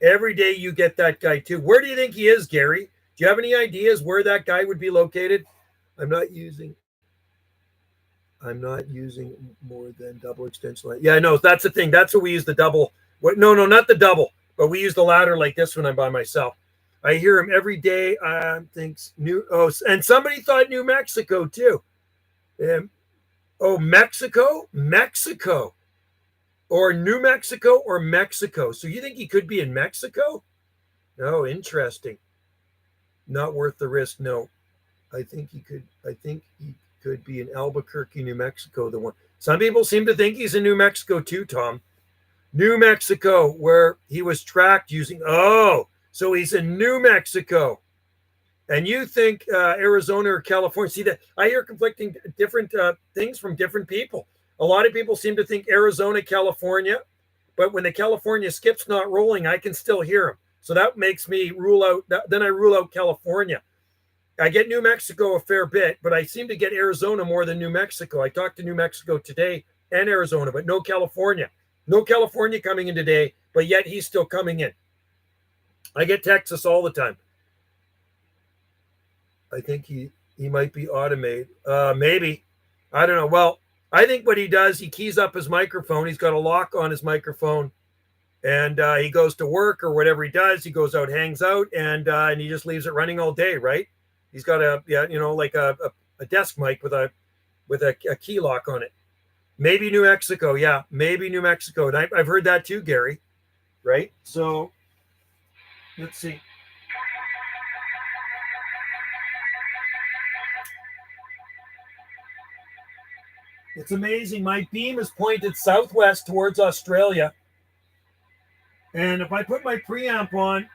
you get that guy too. Where do you think he is, Gary? Do you have any ideas where that guy would be located? I'm not using more than double extension line. Yeah, no, that's the thing. That's what we use the double. No, not the double, but we use the ladder like this when I'm by myself. I hear him every day. Thinks and somebody thought New Mexico too. Mexico, or New Mexico or Mexico. So you think he could be in Mexico? Oh, interesting. Not worth the risk. No, I think he could be in Albuquerque, New Mexico. The one. Some people seem to think he's in New Mexico too, Tom. New Mexico, where he was tracked using. Oh, so he's in New Mexico. And you think Arizona or California? See that I hear conflicting different things from different people. A lot of people seem to think Arizona, California, but when the California skip's not rolling, I can still hear him. So that makes me rule out. Then I rule out California. I get New Mexico a fair bit, but I seem to get Arizona more than New Mexico. I talked to New Mexico today and Arizona, but no California. No California coming in today, but yet he's still coming in. I get Texas all the time. I think he might be automated. Maybe. I don't know. Well, I think what he does, he keys up his microphone. He's got a lock on his microphone. And he goes to work or whatever he does. He goes out, hangs out, and he just leaves it running all day, right? He's got a desk mic with a key lock on it. Maybe New Mexico. Yeah, maybe New Mexico. And I've heard that too, Gary, right? So let's see. It's amazing. My beam is pointed southwest towards Australia. And if I put my preamp on,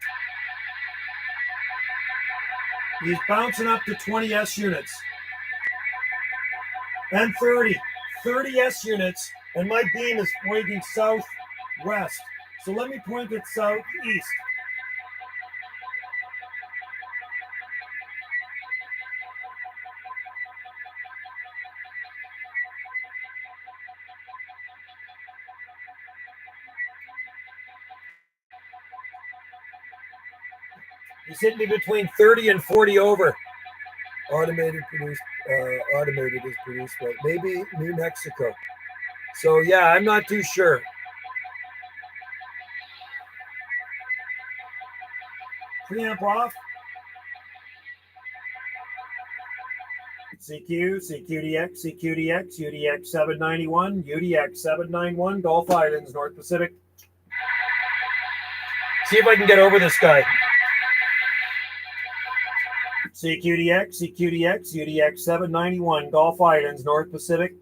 he's bouncing up to 20 S units. And 30 S units. And my beam is pointing southwest. So let me point it southeast. He's hitting me between 30 and 40 over. Automated is produced by maybe New Mexico. So yeah, I'm not too sure. Preamp off. CQ, CQDX, CQDX, UDX 791, UDX 791, Gulf Islands, North Pacific. See if I can get over this guy. CQDX, CQDX, UDX 791, Gulf Islands, North Pacific.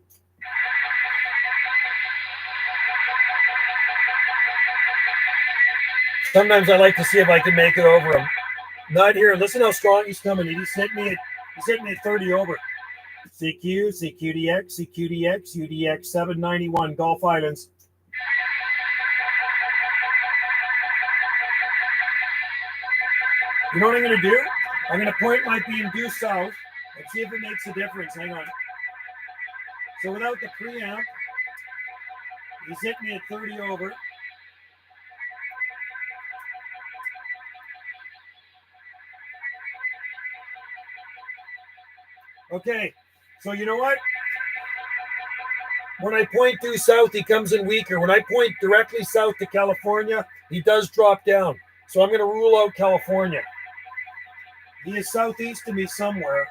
Sometimes I like to see if I can make it over him. Not here. Listen how strong he's coming. He's hitting me at 30 over. CQ, CQDX, CQDX, UDX 791, Gulf Islands. You know what I'm going to do? I'm going to point my beam due south and see if it makes a difference. Hang on. So without the preamp, he's hitting me at 30 over. Okay, so you know what? When I point due south, he comes in weaker. When I point directly south to California, he does drop down. So I'm going to rule out California. He is southeast of me somewhere.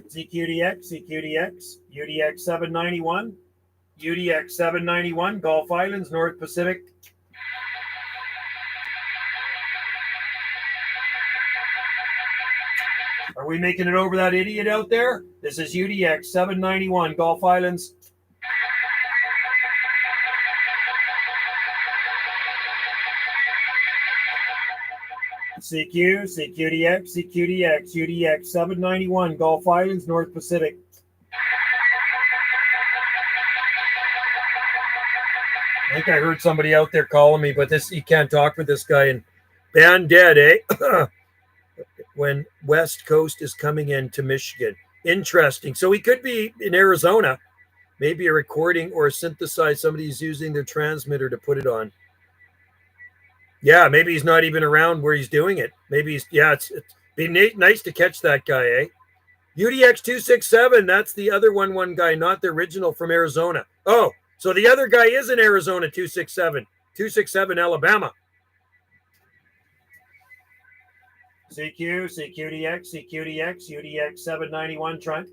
CQDX, CQDX, UDX 791, UDX 791, Gulf Islands, North Pacific. Are we making it over that idiot out there? This is UDX 791, Gulf Islands. CQ, CQDX, CQDX, UDX 791, Gulf Islands, North Pacific. I think I heard somebody out there calling me, but you can't talk with this guy. And band dead, eh? When West Coast is coming into Michigan. Interesting. So he could be in Arizona, maybe a recording or a synthesize. Somebody's using their transmitter to put it on. Yeah, maybe he's not even around where he's doing it. Maybe it's be nice to catch that guy, eh? UDX 267, that's the other 1-1 guy, not the original from Arizona. Oh, so the other guy is in Arizona 267, Alabama. CQ, CQDX, CQDX, UDX 791, try.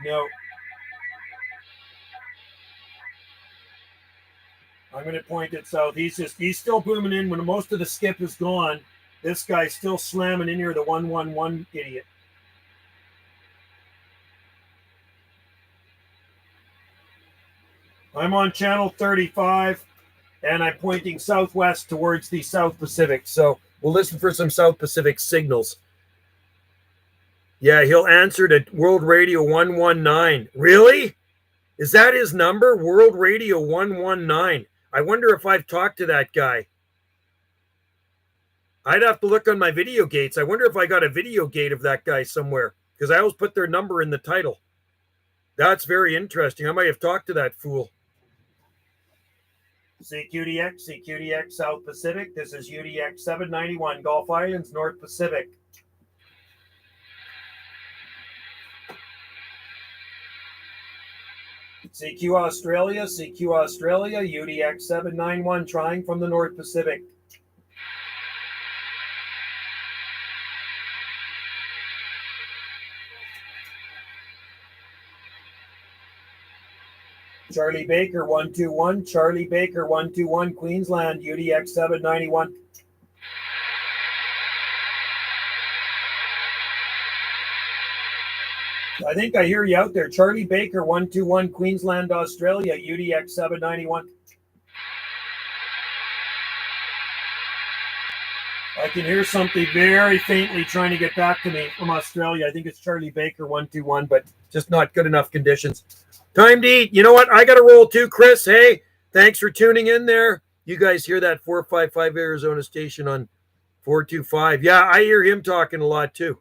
No. I'm going to point it south. He's still booming in when most of the skip is gone. This guy's still slamming in here, the 111 idiot. I'm on channel 35, and I'm pointing southwest towards the South Pacific. So we'll listen for some South Pacific signals. Yeah, he'll answer to World Radio 119. Really? Is that his number? World Radio 119. I wonder if I've talked to that guy. I'd have to look on my video gates. I wonder if I got a video gate of that guy somewhere, because I always put their number in the title. That's very interesting. I might have talked to that fool. CQDX, CQDX, South Pacific. This is UDX 791, Gulf Islands, North Pacific. CQ Australia, UDX 791, trying from the North Pacific. Charlie Baker 121, Charlie Baker 121, Queensland, UDX 791. I think I hear you out there. Charlie Baker 121, Queensland, Australia, UDX 791. I can hear something very faintly trying to get back to me from Australia. I think it's Charlie Baker 121, but just not good enough conditions. Time to eat. You know what? I got to roll too, Chris. Hey, thanks for tuning in there. You guys hear that 455 Arizona station on 425. Yeah, I hear him talking a lot too.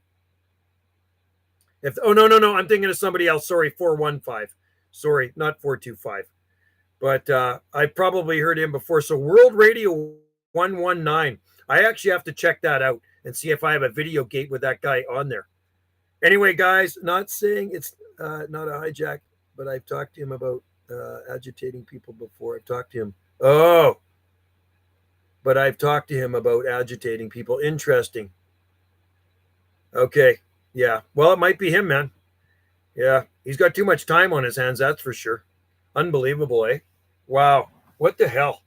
No, I'm thinking of somebody else. Sorry, 415. Sorry, not 425. But I probably heard him before. So World Radio 119. I actually have to check that out and see if I have a video gate with that guy on there. Anyway, guys, not saying it's not a hijack, but I've talked to him about agitating people before. I've talked to him. But I've talked to him about agitating people. Interesting. Okay. Yeah. Well, it might be him, man. Yeah. He's got too much time on his hands, that's for sure. Unbelievable, eh? Wow. What the hell?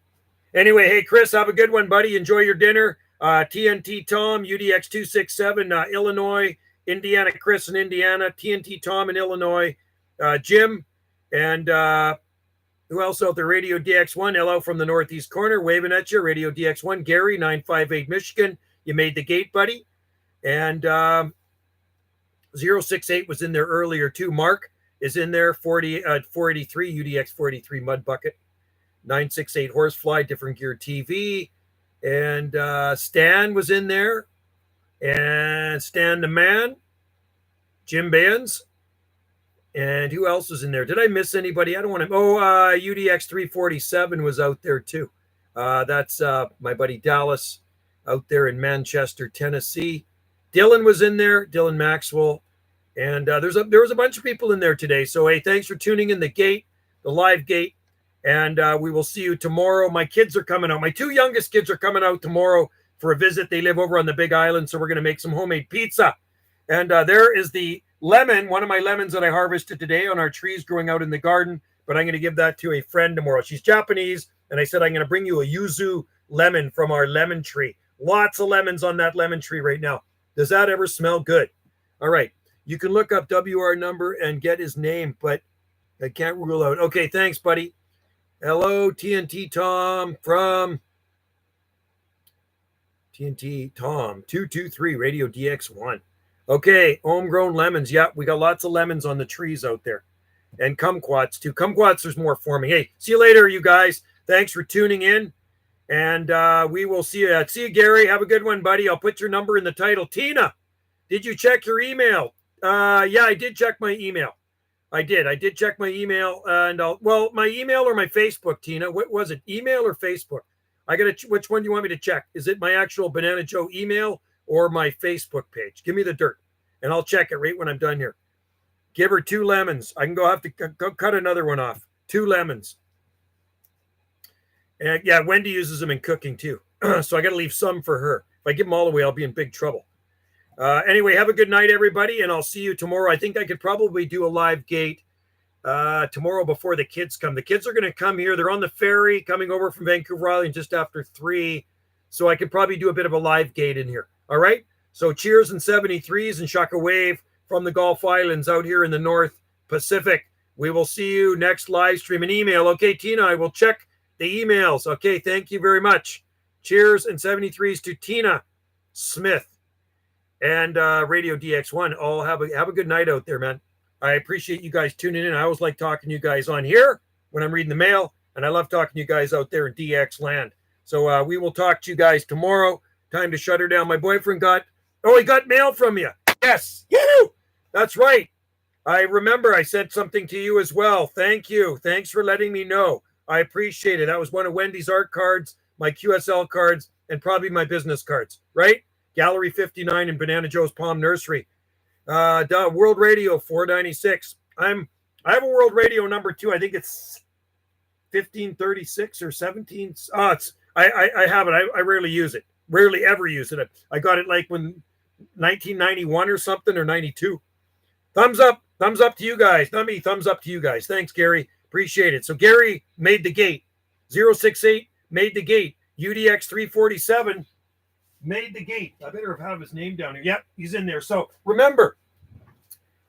Anyway, hey, Chris, have a good one, buddy. Enjoy your dinner. TNT Tom, UDX 267, Illinois, Indiana Chris in Indiana, TNT Tom in Illinois, Jim, and who else out there? Radio DX1, LL from the Northeast corner, waving at you. Radio DX1, Gary, 958 Michigan. You made the gate, buddy. And 068 was in there earlier, too. Mark is in there, 483, UDX 483 Mud Bucket. 968 Horsefly, Different Gear TV. And Stan was in there. And Stan the Man. Jim Bands. And who else was in there? Did I miss anybody? I don't want to. UDX 347 was out there too. That's my buddy Dallas out there in Manchester, Tennessee. Dylan was in there, Dylan Maxwell. And there was a bunch of people in there today. So, hey, thanks for tuning in the live gate. And we will see you tomorrow. My kids are coming out. My two youngest kids are coming out tomorrow for a visit. They live over on the Big Island, so we're going to make some homemade pizza. And there is the lemon, one of my lemons that I harvested today on our trees growing out in the garden, but I'm going to give that to a friend tomorrow. She's Japanese, and I said, I'm going to bring you a yuzu lemon from our lemon tree. Lots of lemons on that lemon tree right now. Does that ever smell good? All right. You can look up WR number and get his name, but I can't rule out. Okay, thanks, buddy. Hello, TNT Tom from TNT Tom 223 Radio DX1. Okay, homegrown lemons. Yeah, we got lots of lemons on the trees out there. And kumquats, too. Kumquats, there's more forming. Hey, see you later, you guys. Thanks for tuning in. And we will see you. See you, Gary. Have a good one, buddy. I'll put your number in the title. Tina, did you check your email? Yeah, I did check my email. I did check my email. And my email or my Facebook, Tina? What was it? Email or Facebook? Which one do you want me to check? Is it my actual Banana Joe email or my Facebook page? Give me the dirt, and I'll check it right when I'm done here. Give her 2 lemons. I can have to go cut another one off. 2 lemons. And yeah, Wendy uses them in cooking too. So I got to leave some for her. If I give them all away, I'll be in big trouble. Anyway, have a good night, everybody, and I'll see you tomorrow. I think I could probably do a live gate tomorrow before the kids come. The kids are going to come here. They're on the ferry coming over from Vancouver Island just after 3. So I could probably do a bit of a live gate in here. All right. So cheers and 73s and Shaka Wave from the Gulf Islands out here in the North Pacific. We will see you next live stream and email. Okay, Tina, I will check the emails. Okay. Thank you very much. Cheers and 73s to Tina Smith and Radio DX1. All have a good night out there, man. I appreciate you guys tuning in. I always like talking to you guys on here when I'm reading the mail, and I love talking to you guys out there in DX land. So we will talk to you guys tomorrow. Time to shut her down. My boyfriend he got mail from you. Yes. That's right. I remember I sent something to you as well. Thank you. Thanks for letting me know. I appreciate it. That was one of Wendy's art cards, my QSL cards, and probably my business cards, right? Gallery 59 in Banana Joe's Palm Nursery. World Radio 496. I have a World Radio number 2. I think it's 1536 or 17. I have it. I rarely use it. Rarely ever use it. I got it like when 1991 or something, or 92. Thumbs up to you guys. Not me. Thumbs up to you guys. Thanks, Gary. Appreciate it. So Gary made the gate. 068 made the gate. UDX 347 made the gate. I better have his name down here. Yep, he's in there. So remember,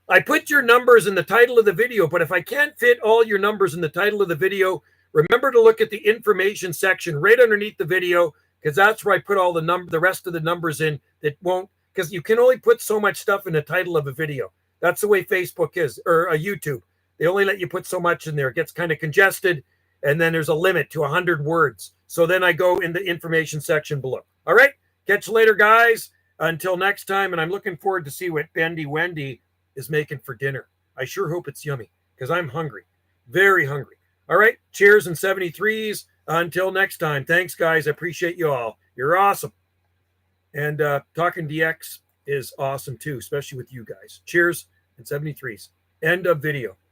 I put your numbers in the title of the video, but if I can't fit all your numbers in the title of the video, remember to look at the information section right underneath the video, because that's where I put all the rest of the numbers in that won't, because you can only put so much stuff in the title of a video. That's the way Facebook is, or YouTube. They only let you put so much in there. It gets kind of congested, and then there's a limit to 100 words. So then I go in the information section below. All right? Catch you later, guys. Until next time, and I'm looking forward to see what Bendy Wendy is making for dinner. I sure hope it's yummy because I'm hungry, very hungry. All right, cheers and 73s. Until next time, thanks, guys. I appreciate you all. You're awesome. And talking DX is awesome too, especially with you guys. Cheers and 73s. End of video.